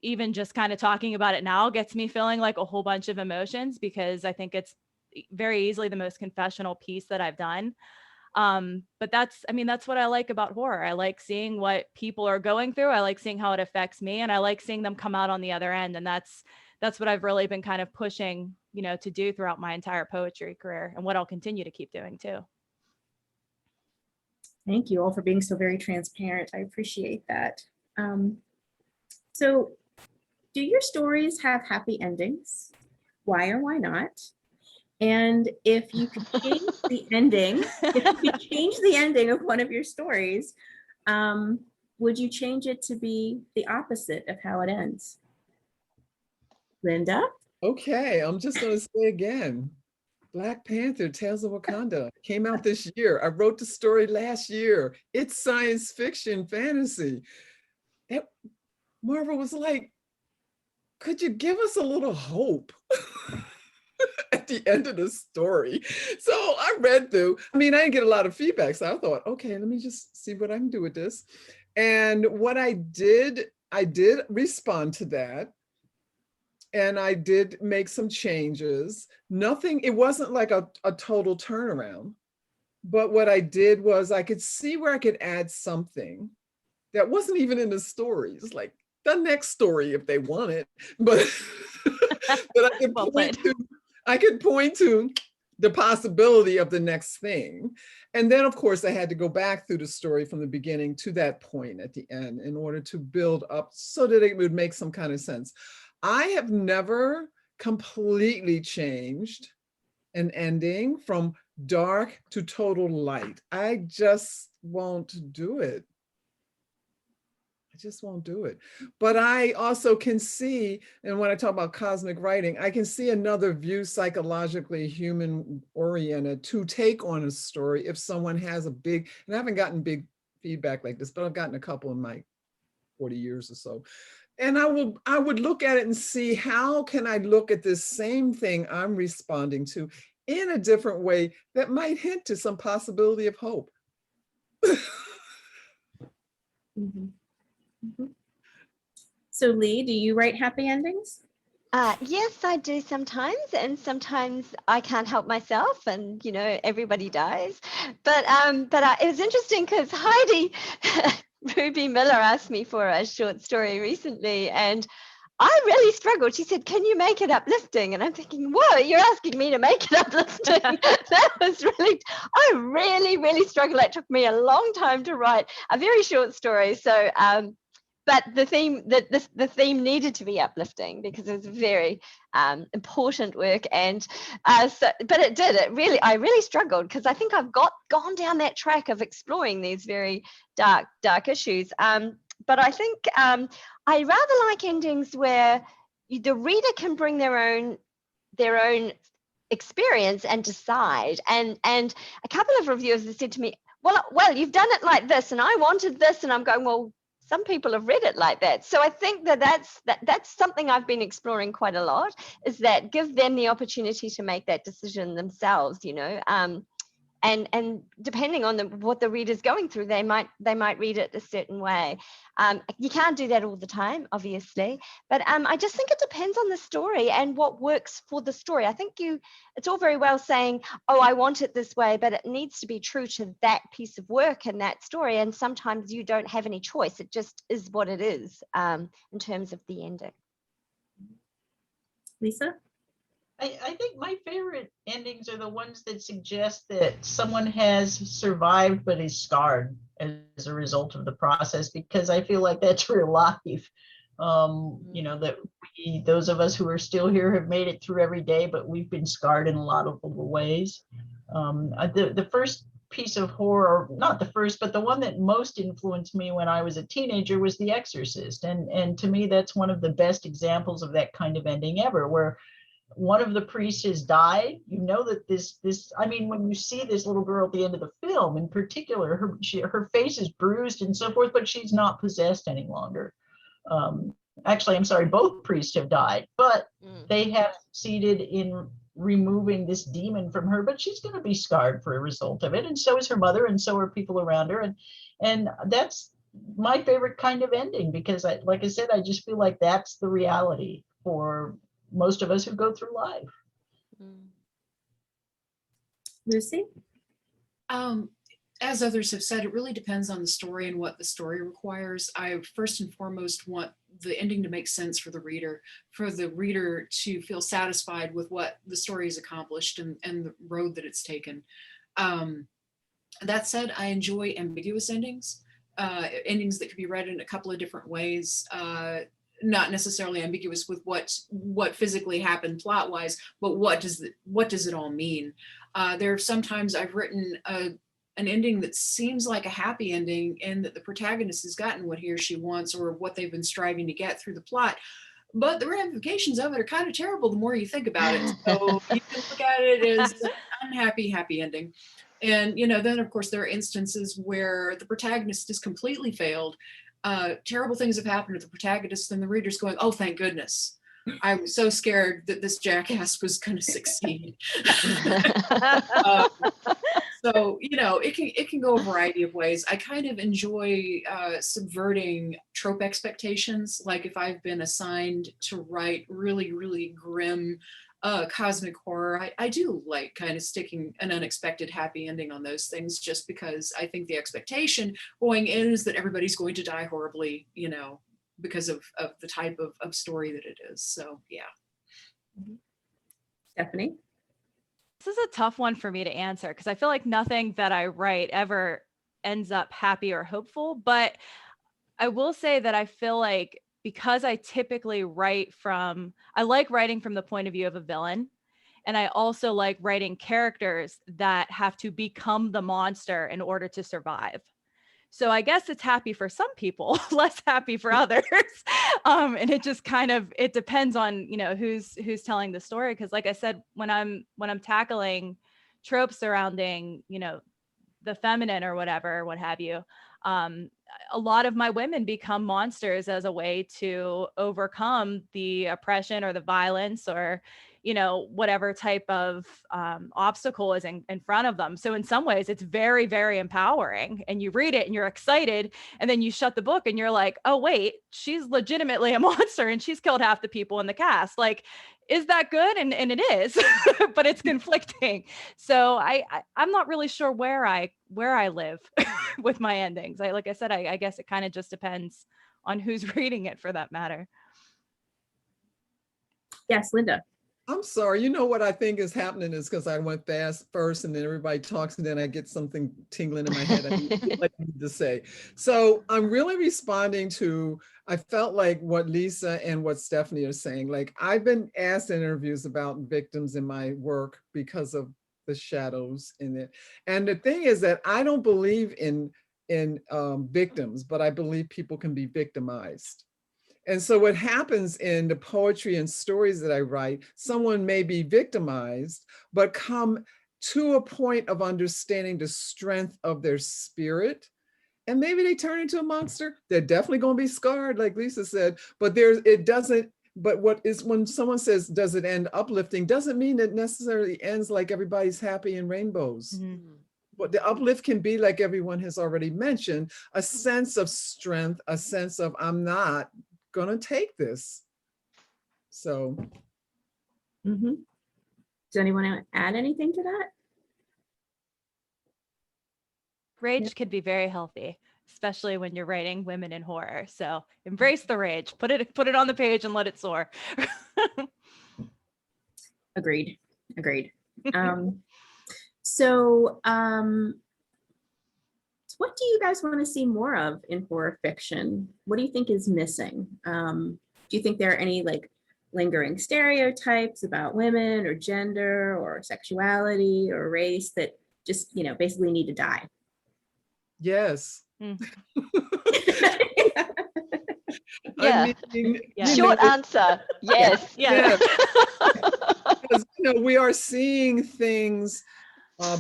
F: Even just kind of talking about it now gets me feeling like a whole bunch of emotions because I think it's very easily the most confessional piece that I've done. But that's what I like about horror. I like seeing what people are going through. I like seeing how it affects me, and I like seeing them come out on the other end. And that's what I've really been kind of pushing, to do throughout my entire poetry career, and what I'll continue to keep doing too.
A: Thank you all for being so very transparent. I appreciate that. So do your stories have happy endings? Why or why not? And if you could change the ending, if you could change the ending of one of your stories, would you change it to be the opposite of how it ends? Linda?
B: Okay, I'm just going to say again, Black Panther, Tales of Wakanda came out this year. I wrote the story last year. It's science fiction fantasy. That Marvel was like, could you give us a little hope at the end of the story? So I read through, I mean, I didn't get a lot of feedback. So I thought, okay, let me just see what I can do with this. And what I did respond to that. And I did make some changes. Nothing, it wasn't like a total turnaround. But what I did was I could see where I could add something that wasn't even in the stories, like the next story if they want it. But, but I could point to the possibility of the next thing. And then of course I had to go back through the story from the beginning to that point at the end in order to build up so that it would make some kind of sense. I have never completely changed an ending from dark to total light. I just won't do it. I just won't do it. But I also can see, and when I talk about cosmic writing, I can see another view, psychologically human oriented, to take on a story if someone has a big, and I haven't gotten big feedback like this, but I've gotten a couple in my 40 years or so. And I would look at it and see, how can I look at this same thing I'm responding to in a different way that might hint to some possibility of hope.
A: So Lee, do you write happy endings?
C: Yes, I do sometimes, and sometimes I can't help myself, and everybody dies. But it was interesting because Heidi Ruby Miller asked me for a short story recently, and I really struggled. She said, "Can you make it uplifting?" And I'm thinking, "Whoa, you're asking me to make it uplifting?" That was I really struggled. It took me a long time to write a very short story. So but the theme needed to be uplifting because it was very important work, and but I really struggled because I think I've gone down that track of exploring these very dark issues, but I think I rather like endings where the reader can bring their own experience and decide, and a couple of reviewers have said to me, well, you've done it like this and I wanted this, and I'm going, well, some people have read it like that. So I think that's something I've been exploring quite a lot, is that give them the opportunity to make that decision themselves, and depending on what the reader's going through, they might read it a certain way. You can't do that all the time, obviously, but I just think it depends on the story and what works for the story. I think it's all very well saying, oh, I want it this way, but it needs to be true to that piece of work and that story, and sometimes you don't have any choice. It just is what it is in terms of the ending.
A: Lisa?
D: I think my favorite endings are the ones that suggest that someone has survived but is scarred as a result of the process, because I feel like that's real life. That those of us who are still here have made it through every day, but we've been scarred in a lot of ways. The first piece of horror, not the first, but the one that most influenced me when I was a teenager was The Exorcist. And to me, that's one of the best examples of that kind of ending ever, where one of the priests has died. That this I mean, when you see this little girl at the end of the film in particular, her face is bruised and so forth, but she's not possessed any longer. Actually, I'm sorry, both priests have died, but they have succeeded in removing this demon from her, but she's going to be scarred for a result of it, and so is her mother, and so are people around her, and that's my favorite kind of ending, because like I said, I just feel like that's the reality for most of us who go through life.
A: Lucy?
E: As others have said, it really depends on the story and what the story requires. I first and foremost want the ending to make sense for the reader to feel satisfied with what the story has accomplished and the road that it's taken. That said, I enjoy ambiguous endings, endings that can be read in a couple of different ways. not necessarily ambiguous with what physically happened plot wise, but what does it all mean? There are sometimes I've written an ending that seems like a happy ending, and that the protagonist has gotten what he or she wants or what they've been striving to get through the plot. But the ramifications of it are kind of terrible the more you think about it. So you can look at it as an unhappy, happy ending. And, then of course there are instances where the protagonist is completely failed. Terrible things have happened to the protagonist, and the reader's going, oh, thank goodness. I was so scared that this jackass was going to succeed. So, it can go a variety of ways. I kind of enjoy subverting trope expectations. Like if I've been assigned to write really, really grim cosmic horror, I do like kind of sticking an unexpected happy ending on those things, just because I think the expectation going in is that everybody's going to die horribly, because of the type of story that it is. So, yeah.
A: Stephanie?
F: This is a tough one for me to answer because I feel like nothing that I write ever ends up happy or hopeful. But I will say that I feel like because I typically I like writing from the point of view of a villain. And I also like writing characters that have to become the monster in order to survive. So I guess it's happy for some people, less happy for others. And it just it depends on, who's telling the story. Cause like I said, when I'm tackling tropes surrounding, the feminine or whatever, what have you, a lot of my women become monsters as a way to overcome the oppression or the violence or, whatever type of obstacle is in front of them. So in some ways it's very, very empowering, and you read it and you're excited, and then you shut the book and you're like, oh wait, she's legitimately a monster and she's killed half the people in the cast. Like, is that good? And it is, but it's conflicting. So I'm not really sure where I live with my endings. Like I said, I guess it kind of just depends on who's reading it, for that matter.
A: Yes, Linda.
B: I'm sorry. What I think is happening is because I went fast first and then everybody talks and then I get something tingling in my head I need to say. So I'm really responding to, I felt like what Lisa and what Stephanie are saying. Like, I've been asked in interviews about victims in my work because of the shadows in it. And the thing is that I don't believe in victims, but I believe people can be victimized. And so what happens in the poetry and stories that I write, someone may be victimized, but come to a point of understanding the strength of their spirit. And maybe they turn into a monster. They're definitely going to be scarred, like Lisa said, but when someone says, does it end uplifting, doesn't mean it necessarily ends like everybody's happy in rainbows. Mm-hmm. But the uplift can be, like everyone has already mentioned, a sense of strength, a sense of, I'm not gonna take this. So
A: does anyone want to add anything to that?
F: Rage could be very healthy, especially when you're writing women in horror. So embrace the rage, put it on the page and let it soar.
A: Agreed. So what do you guys want to see more of in horror fiction? What do you think is missing? Do you think there are any lingering stereotypes about women or gender or sexuality or race that just, basically need to die?
B: Yes.
C: Yeah. Short answer, yes.
B: Yeah. Because, we are seeing things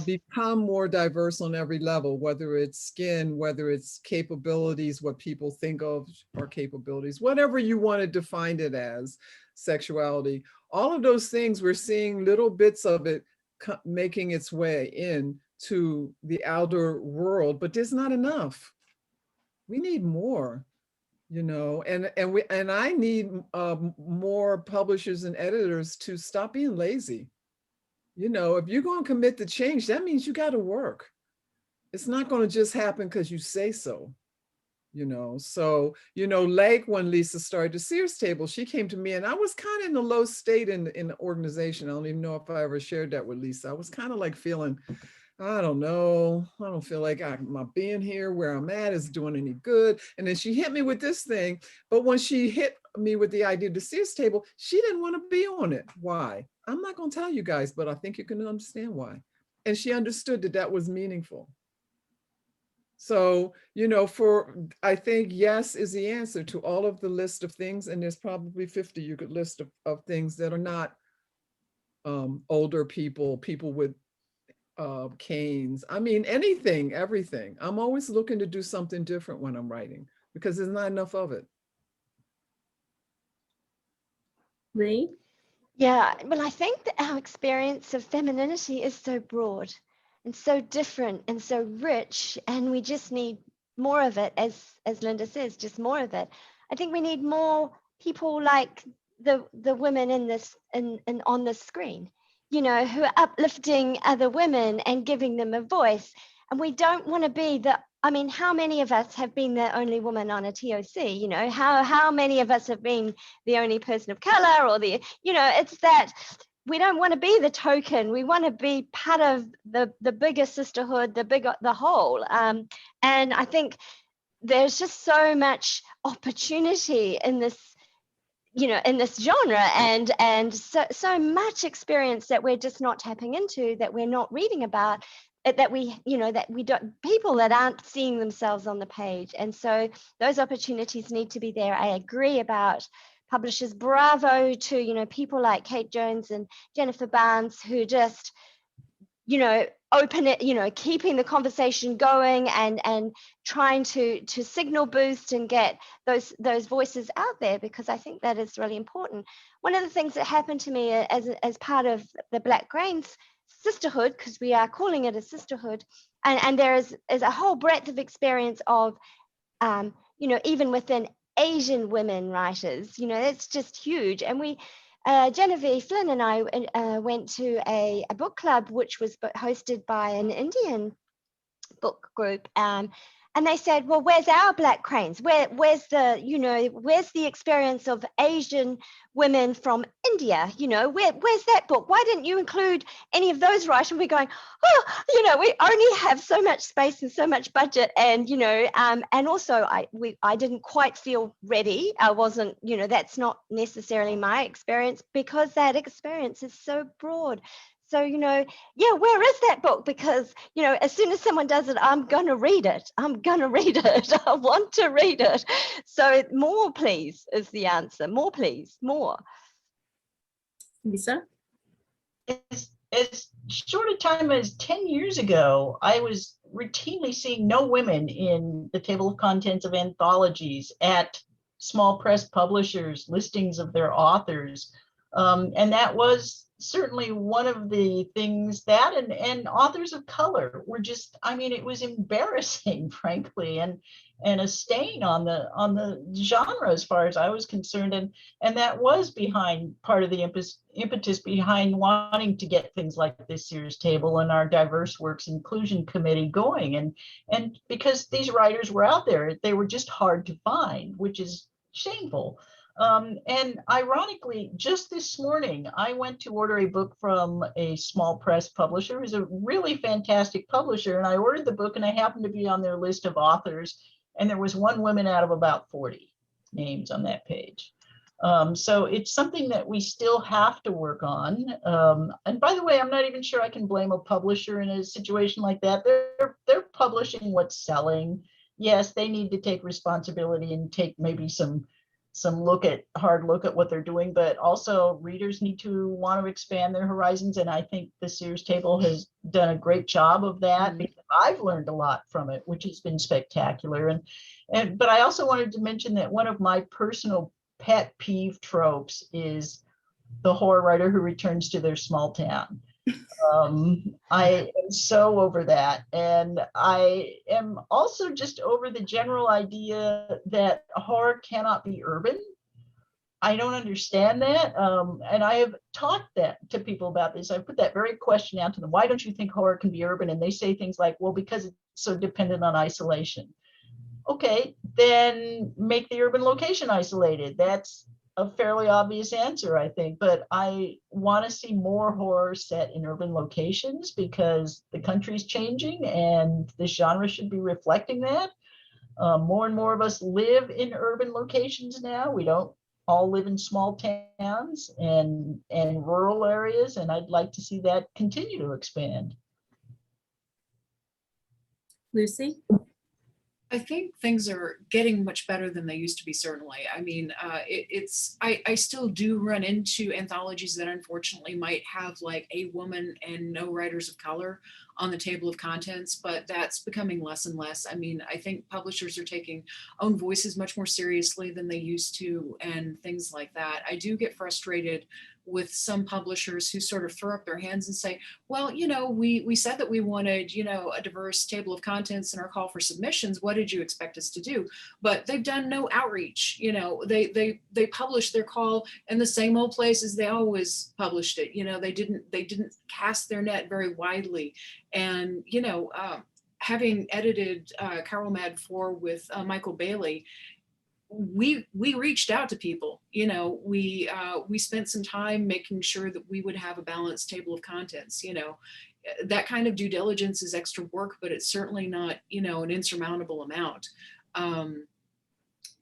B: become more diverse on every level, whether it's skin, whether it's capabilities, what people think of are capabilities, whatever you want to define it as, sexuality, all of those things, we're seeing little bits of it making its way in to the outer world, but there's not enough. We need more, and I need more publishers and editors to stop being lazy. If you're going to commit to change, that means you got to work. It's not going to just happen because you say so, So, like when Lisa started the Sears table, she came to me and I was kind of in a low state in the organization. I don't even know if I ever shared that with Lisa. I was kind of like feeling, I don't know. I don't feel like my being here where I'm at is doing any good. And then she hit me with this thing. But when she hit me with the idea of the Sears table, she didn't want to be on it. Why? I'm not going to tell you guys, but I think you can understand why. And she understood that that was meaningful. So, you know, I think yes is the answer to all of the list of things. And there's probably 50 you could list of things that are not older people, people with canes. I mean, anything, everything. I'm always looking to do something different when I'm writing because there's not enough of it.
A: Renee?
C: Yeah, well, I think that our experience of femininity is so broad and so different and so rich, and we just need more of it, as Linda says, just more of it. I think we need more people like the women in this and on the screen, you know, who are uplifting other women and giving them a voice. And we don't want to be I mean, how many of us have been the only woman on a TOC? You know, how many of us have been the only person of color or you know, it's that we don't want to be the token. We want to be part of the bigger sisterhood, the whole. And I think there's just so much opportunity in this, you know, in this genre, and so much experience that we're just not tapping into, that we're not reading about, that we, you know, that we don't, people that aren't seeing themselves on the page. And so those opportunities need to be there. I agree about publishers. Bravo to, you know, people like Kate Jones and Jennifer Barnes, who just, you know, open it, you know, keeping the conversation going and trying to signal boost and get those voices out there, because I think that is really important. One of the things that happened to me as part of the Black Grains sisterhood, because we are calling it a sisterhood, and there is a whole breadth of experience of, you know, even within Asian women writers, you know, it's just huge. And we, Genevieve Flynn and I went to a book club, which was hosted by an Indian book group. And they said, well, where's our Black Cranes? Where's the, you know, where's the experience of Asian women from India? You know, where's that book? Why didn't you include any of those writers? And we're going, oh, you know, we only have so much space and so much budget. And, you know, and also I didn't quite feel ready. I wasn't, you know, that's not necessarily my experience, because that experience is so broad. So, you know, yeah, where is that book? Because, you know, as soon as someone does it, I'm going to read it. I'm going to read it. I want to read it. So more, please, is the answer. More, please, more.
A: Lisa?
D: As short a time as 10 years ago, I was routinely seeing no women in the table of contents of anthologies, at small press publishers, listings of their authors. And that was certainly one of the things that, and authors of color were just, I mean, it was embarrassing, frankly, and a stain on the genre as far as I was concerned. And that was behind part of the impetus behind wanting to get things like this Sears table and our diverse works inclusion committee going. And because these writers were out there, they were just hard to find, which is shameful. And ironically, just this morning, I went to order a book from a small press publisher who's a really fantastic publisher. And I ordered the book, and I happened to be on their list of authors. And there was one woman out of about 40 names on that page. So it's something that we still have to work on. And by the way, I'm not even sure I can blame a publisher in a situation like that. They're publishing what's selling. Yes, they need to take responsibility and take maybe some hard look at what they're doing, but also readers need to want to expand their horizons. And I think the Sears table has done a great job of that, because I've learned a lot from it, which has been spectacular. But I also wanted to mention that one of my personal pet peeve tropes is the horror writer who returns to their small town. I am so over that. And I am also just over the general idea that horror cannot be urban. I don't understand that. And I have talked that to people about this. I put that very question out to them. Why don't you think horror can be urban? And they say things like, well, because it's so dependent on isolation. Okay, then make the urban location isolated. That's a fairly obvious answer, I think, but I want to see more horror set in urban locations, because the country's changing and the genre should be reflecting that. More and more of us live in urban locations now. We don't all live in small towns and rural areas, and I'd like to see that continue to expand.
A: Lucy?
E: I think things are getting much better than they used to be, certainly. I mean, I still do run into anthologies that unfortunately might have like a woman and no writers of color on the table of contents, but that's becoming less and less. I mean, I think publishers are taking own voices much more seriously than they used to, and things like that. I do get frustrated with some publishers who sort of throw up their hands and say, well, you know, we said that we wanted, you know, a diverse table of contents in our call for submissions. What did you expect us to do? But they've done no outreach. You know, they published their call in the same old places they always published it. You know, they didn't cast their net very widely. And, you know, having edited Carol Mad 4 with Michael Bailey, we reached out to people. You know, we spent some time making sure that we would have a balanced table of contents. You know, that kind of due diligence is extra work, but it's certainly not, you know, an insurmountable amount.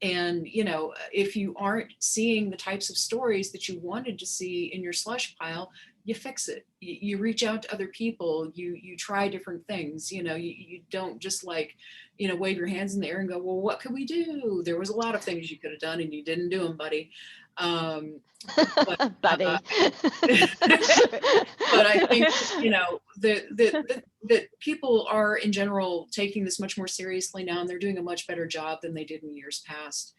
E: And, you know, if you aren't seeing the types of stories that you wanted to see in your slush pile, you fix it. You reach out to other people, you try different things. You know, you don't just like, you know, wave your hands in the air and go, well, what could we do? There was a lot of things you could have done and you didn't do them, buddy. But,
C: buddy.
E: but I think, you know, that people are in general taking this much more seriously now, and they're doing a much better job than they did in years past.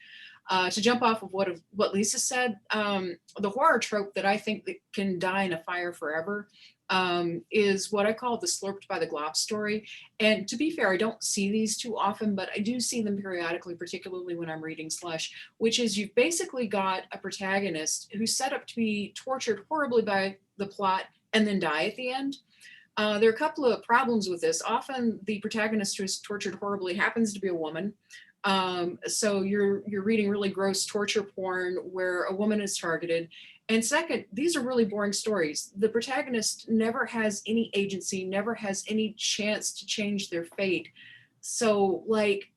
E: To jump off of what Lisa said, the horror trope that I think that can die in a fire forever is what I call the slurped by the glop story. And to be fair, I don't see these too often, but I do see them periodically, particularly when I'm reading slush, which is you've basically got a protagonist who's set up to be tortured horribly by the plot and then die at the end. There are a couple of problems with this. Often the protagonist who's tortured horribly happens to be a woman. So you're reading really gross torture porn where a woman is targeted. And second, these are really boring stories. The protagonist never has any agency, never has any chance to change their fate. So like,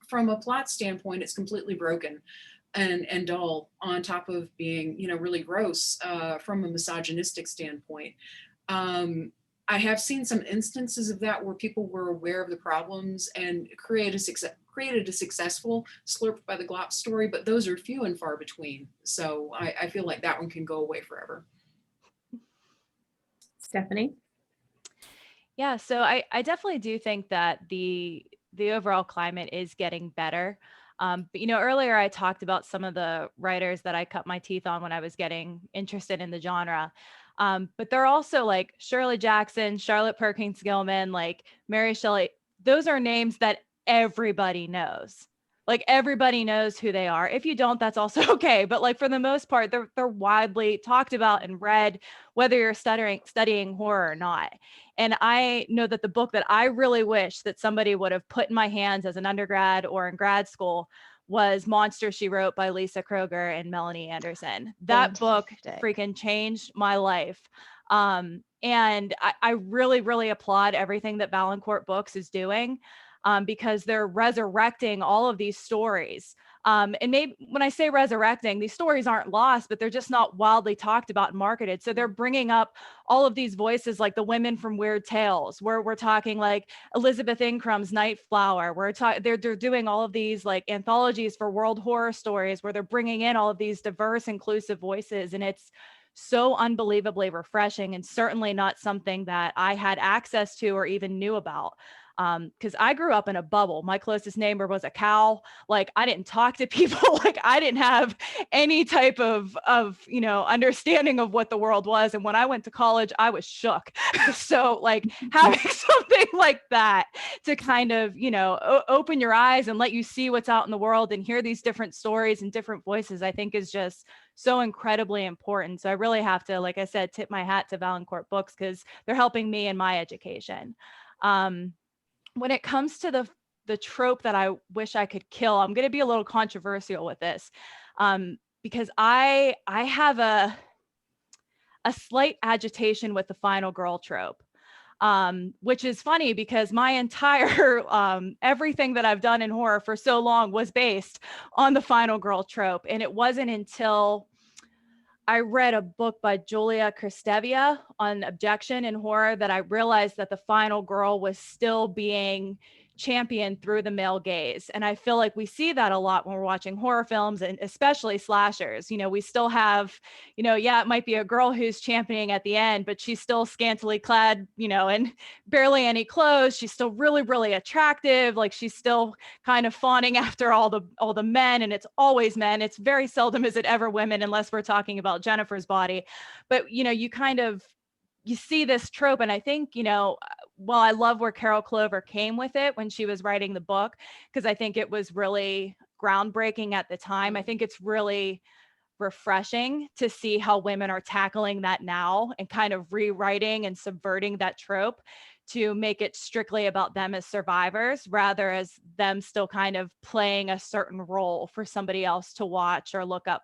E: from a plot standpoint, it's completely broken and dull, on top of being, you know, really gross from a misogynistic standpoint. I have seen some instances of that where people were aware of the problems and created a successful slurped by the glop story, but those are few and far between. So I feel like that one can go away forever.
A: Stephanie?
F: Yeah, so I definitely do think that the overall climate is getting better. But, you know, earlier I talked about some of the writers that I cut my teeth on when I was getting interested in the genre. But they're also like Shirley Jackson, Charlotte Perkins Gilman, like Mary Shelley. Those are names that everybody knows. Like everybody knows who they are. If you don't, that's also okay. But like for the most part, they're widely talked about and read, whether you're studying horror or not. And I know that the book that I really wish that somebody would have put in my hands as an undergrad or in grad school was Monster, She Wrote by Lisa Kroger and Melanie Anderson. That book freaking changed my life. And I really, really applaud everything that Valancourt Books is doing. Because they're resurrecting all of these stories. And maybe when I say resurrecting, these stories aren't lost, but they're just not wildly talked about and marketed. So they're bringing up all of these voices, like the women from Weird Tales, where we're talking like Elizabeth Incrum's Night Flower. They're doing all of these like anthologies for world horror stories, where they're bringing in all of these diverse, inclusive voices. And it's so unbelievably refreshing, and certainly not something that I had access to or even knew about. Because I grew up in a bubble. My closest neighbor was a cow. Like I didn't talk to people. Like I didn't have any type of you know, understanding of what the world was. And when I went to college, I was shook. So like having something like that to kind of, you know, open your eyes and let you see what's out in the world and hear these different stories and different voices, I think is just so incredibly important. So I really have to, like I said, tip my hat to Valancourt Books because they're helping me in my education. When it comes to the trope that I wish I could kill, I'm going to be a little controversial with this, because I have a slight agitation with the final girl trope. which is funny because my entire everything that I've done in horror for so long was based on the final girl trope. And it wasn't until I read a book by Julia Kristevia on objection in horror that I realized that the final girl was still being championed through the male gaze. And I feel like we see that a lot when we're watching horror films, and especially slashers. You know, we still have, you know, yeah, it might be a girl who's championing at the end, but she's still scantily clad, you know, and barely any clothes. She's still really, really attractive. Like she's still kind of fawning after all the men, and it's always men. It's very seldom is it ever women, unless we're talking about Jennifer's body. But, you know, you see this trope. And I think, you know, well, I love where Carol Clover came with it when she was writing the book, because I think it was really groundbreaking at the time. I think it's really refreshing to see how women are tackling that now and kind of rewriting and subverting that trope to make it strictly about them as survivors, rather as them still kind of playing a certain role for somebody else to watch or look up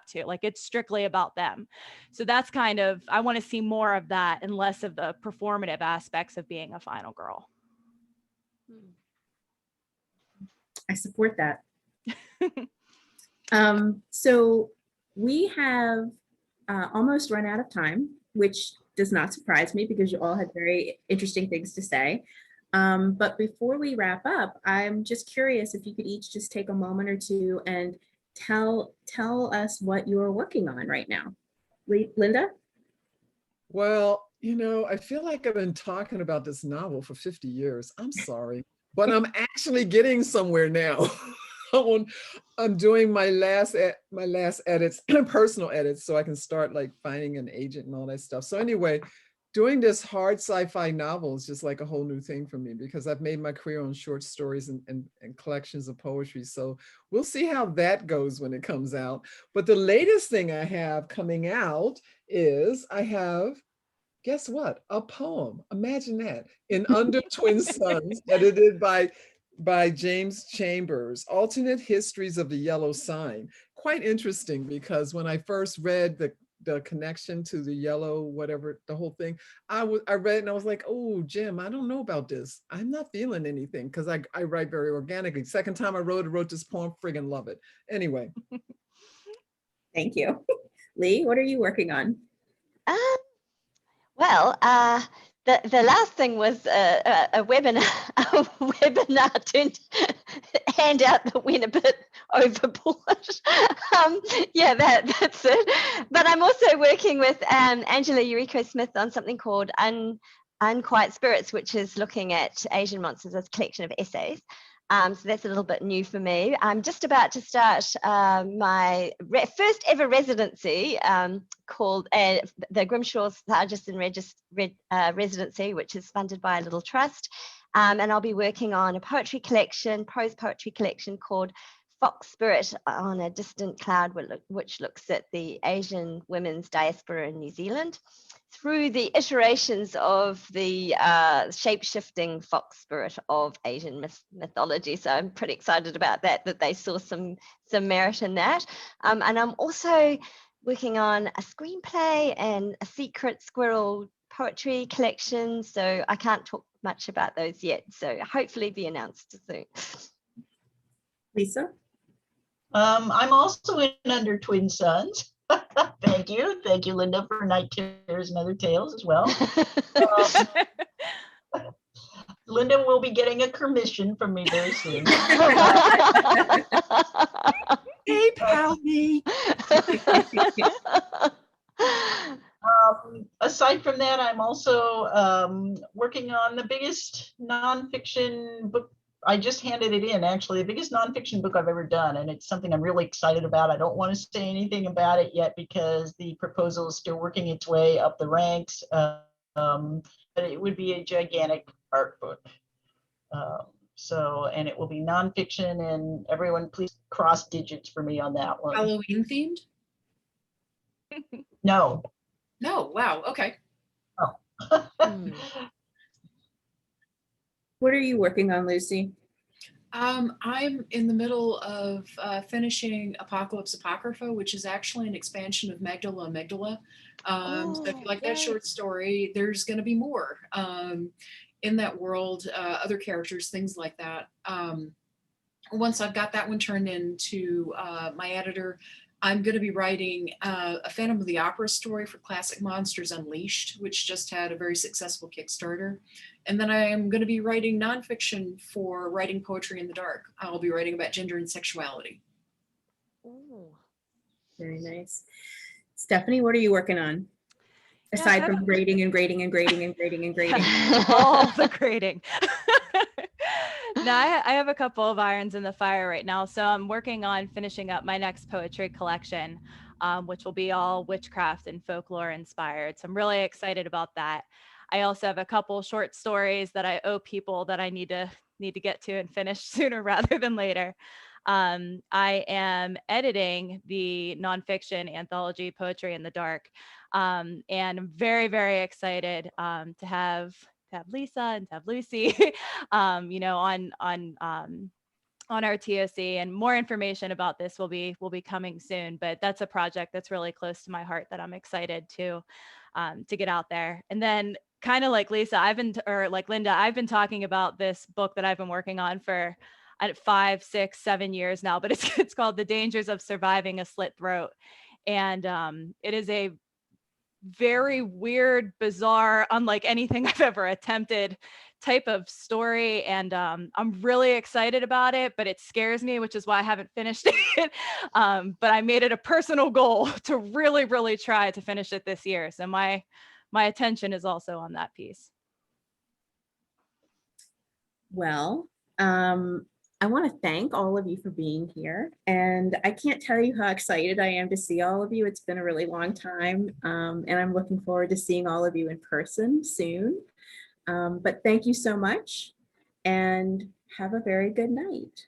F: to. Like it's strictly about them. So that's kind of, I want to see more of that and less of the performative aspects of being a final girl.
A: I support that. So we have almost run out of time, which does not surprise me because you all had very interesting things to say. But before we wrap up, I'm just curious if you could each just take a moment or two and tell us what you're working on right now. Linda?
B: Well, you know, I feel like I've been talking about this novel for 50 years. I'm sorry, but I'm actually getting somewhere now. I'm doing my last edits, personal edits, so I can start like finding an agent and all that stuff. So anyway, doing this hard sci-fi novel is just like a whole new thing for me because I've made my career on short stories and collections of poetry. So we'll see how that goes when it comes out. But the latest thing I have coming out is I have, guess what? A poem. Imagine that. In Under Twin Suns, edited by James Chambers, Alternate Histories of the Yellow Sign. Quite interesting because when I first read the connection to the yellow, whatever, the whole thing, I read it and I was like, oh, Jim, I don't know about this. I'm not feeling anything because I write very organically. Second time I wrote this poem, friggin' love it. Anyway.
A: Thank you. Lee, what are you working on?
C: Well, the last thing was a webinar, to hand out that went a bit overboard. Yeah, that's it. But I'm also working with Angela Yuriko Smith on something called Unquiet Spirits, which is looking at Asian monsters as a collection of essays. So that's a little bit new for me. I'm just about to start my first ever residency called the Grimshaw Addison Residency, which is funded by a little trust. And I'll be working on a poetry collection, prose poetry collection called Fox Spirit on a Distant Cloud, which looks at the Asian women's diaspora in New Zealand through the iterations of the shape-shifting fox spirit of Asian mythology. So I'm pretty excited about that they saw some merit in that. And I'm also working on a screenplay and a secret squirrel poetry collection. So I can't talk much about those yet. So hopefully be announced soon.
A: Lisa?
D: I'm also in Under Twin Suns. Thank you, Linda, for Night Terrors and Other Tales as well. Linda will be getting a commission from me very soon.
B: PayPal me.
D: Aside from that, I'm also working on the biggest nonfiction book. I just handed it in, actually, the biggest nonfiction book I've ever done, and it's something I'm really excited about. I don't want to say anything about it yet because the proposal is still working its way up the ranks, but it would be a gigantic art book. And it will be nonfiction, and everyone please cross digits for me on that one.
E: Halloween themed?
D: No.
E: No, wow, okay.
D: Oh.
A: What are you working on, Lucy?
E: I'm in the middle of finishing Apocalypse Apocrypha, which is actually an expansion of Magdala Amygdala. So if you like that short story, there's going to be more in that world, other characters, things like that. Once I've got that one turned into my editor, I'm going to be writing a Phantom of the Opera story for Classic Monsters Unleashed, which just had a very successful Kickstarter. And then I am going to be writing nonfiction for Writing Poetry in the Dark. I'll be writing about gender and sexuality.
C: Ooh.
A: Very nice. Stephanie, what are you working on? Aside from grading and grading and grading and grading and grading.
F: All the grading. No, I have a couple of irons in the fire right now. So I'm working on finishing up my next poetry collection, which will be all witchcraft and folklore inspired. So I'm really excited about that. I also have a couple short stories that I owe people that I need to get to and finish sooner rather than later. I am editing the nonfiction anthology Poetry in the Dark, and I'm very, very excited to have Lisa and to have Lucy, on our TOC, and more information about this will be coming soon. But that's a project that's really close to my heart that I'm excited to get out there. And then, kind of like Lisa, like Linda, I've been talking about this book that I've been working on for 5, 6, 7 years now, but it's called The Dangers of Surviving a Slit Throat. And it is a very weird, bizarre, unlike anything I've ever attempted type of story. And I'm really excited about it, but it scares me, which is why I haven't finished it. But I made it a personal goal to really, really try to finish it this year. So my attention is also on that piece.
A: Well, I want to thank all of you for being here. And I can't tell you how excited I am to see all of you. It's been a really long time. And I'm looking forward to seeing all of you in person soon. But thank you so much and have a very good night.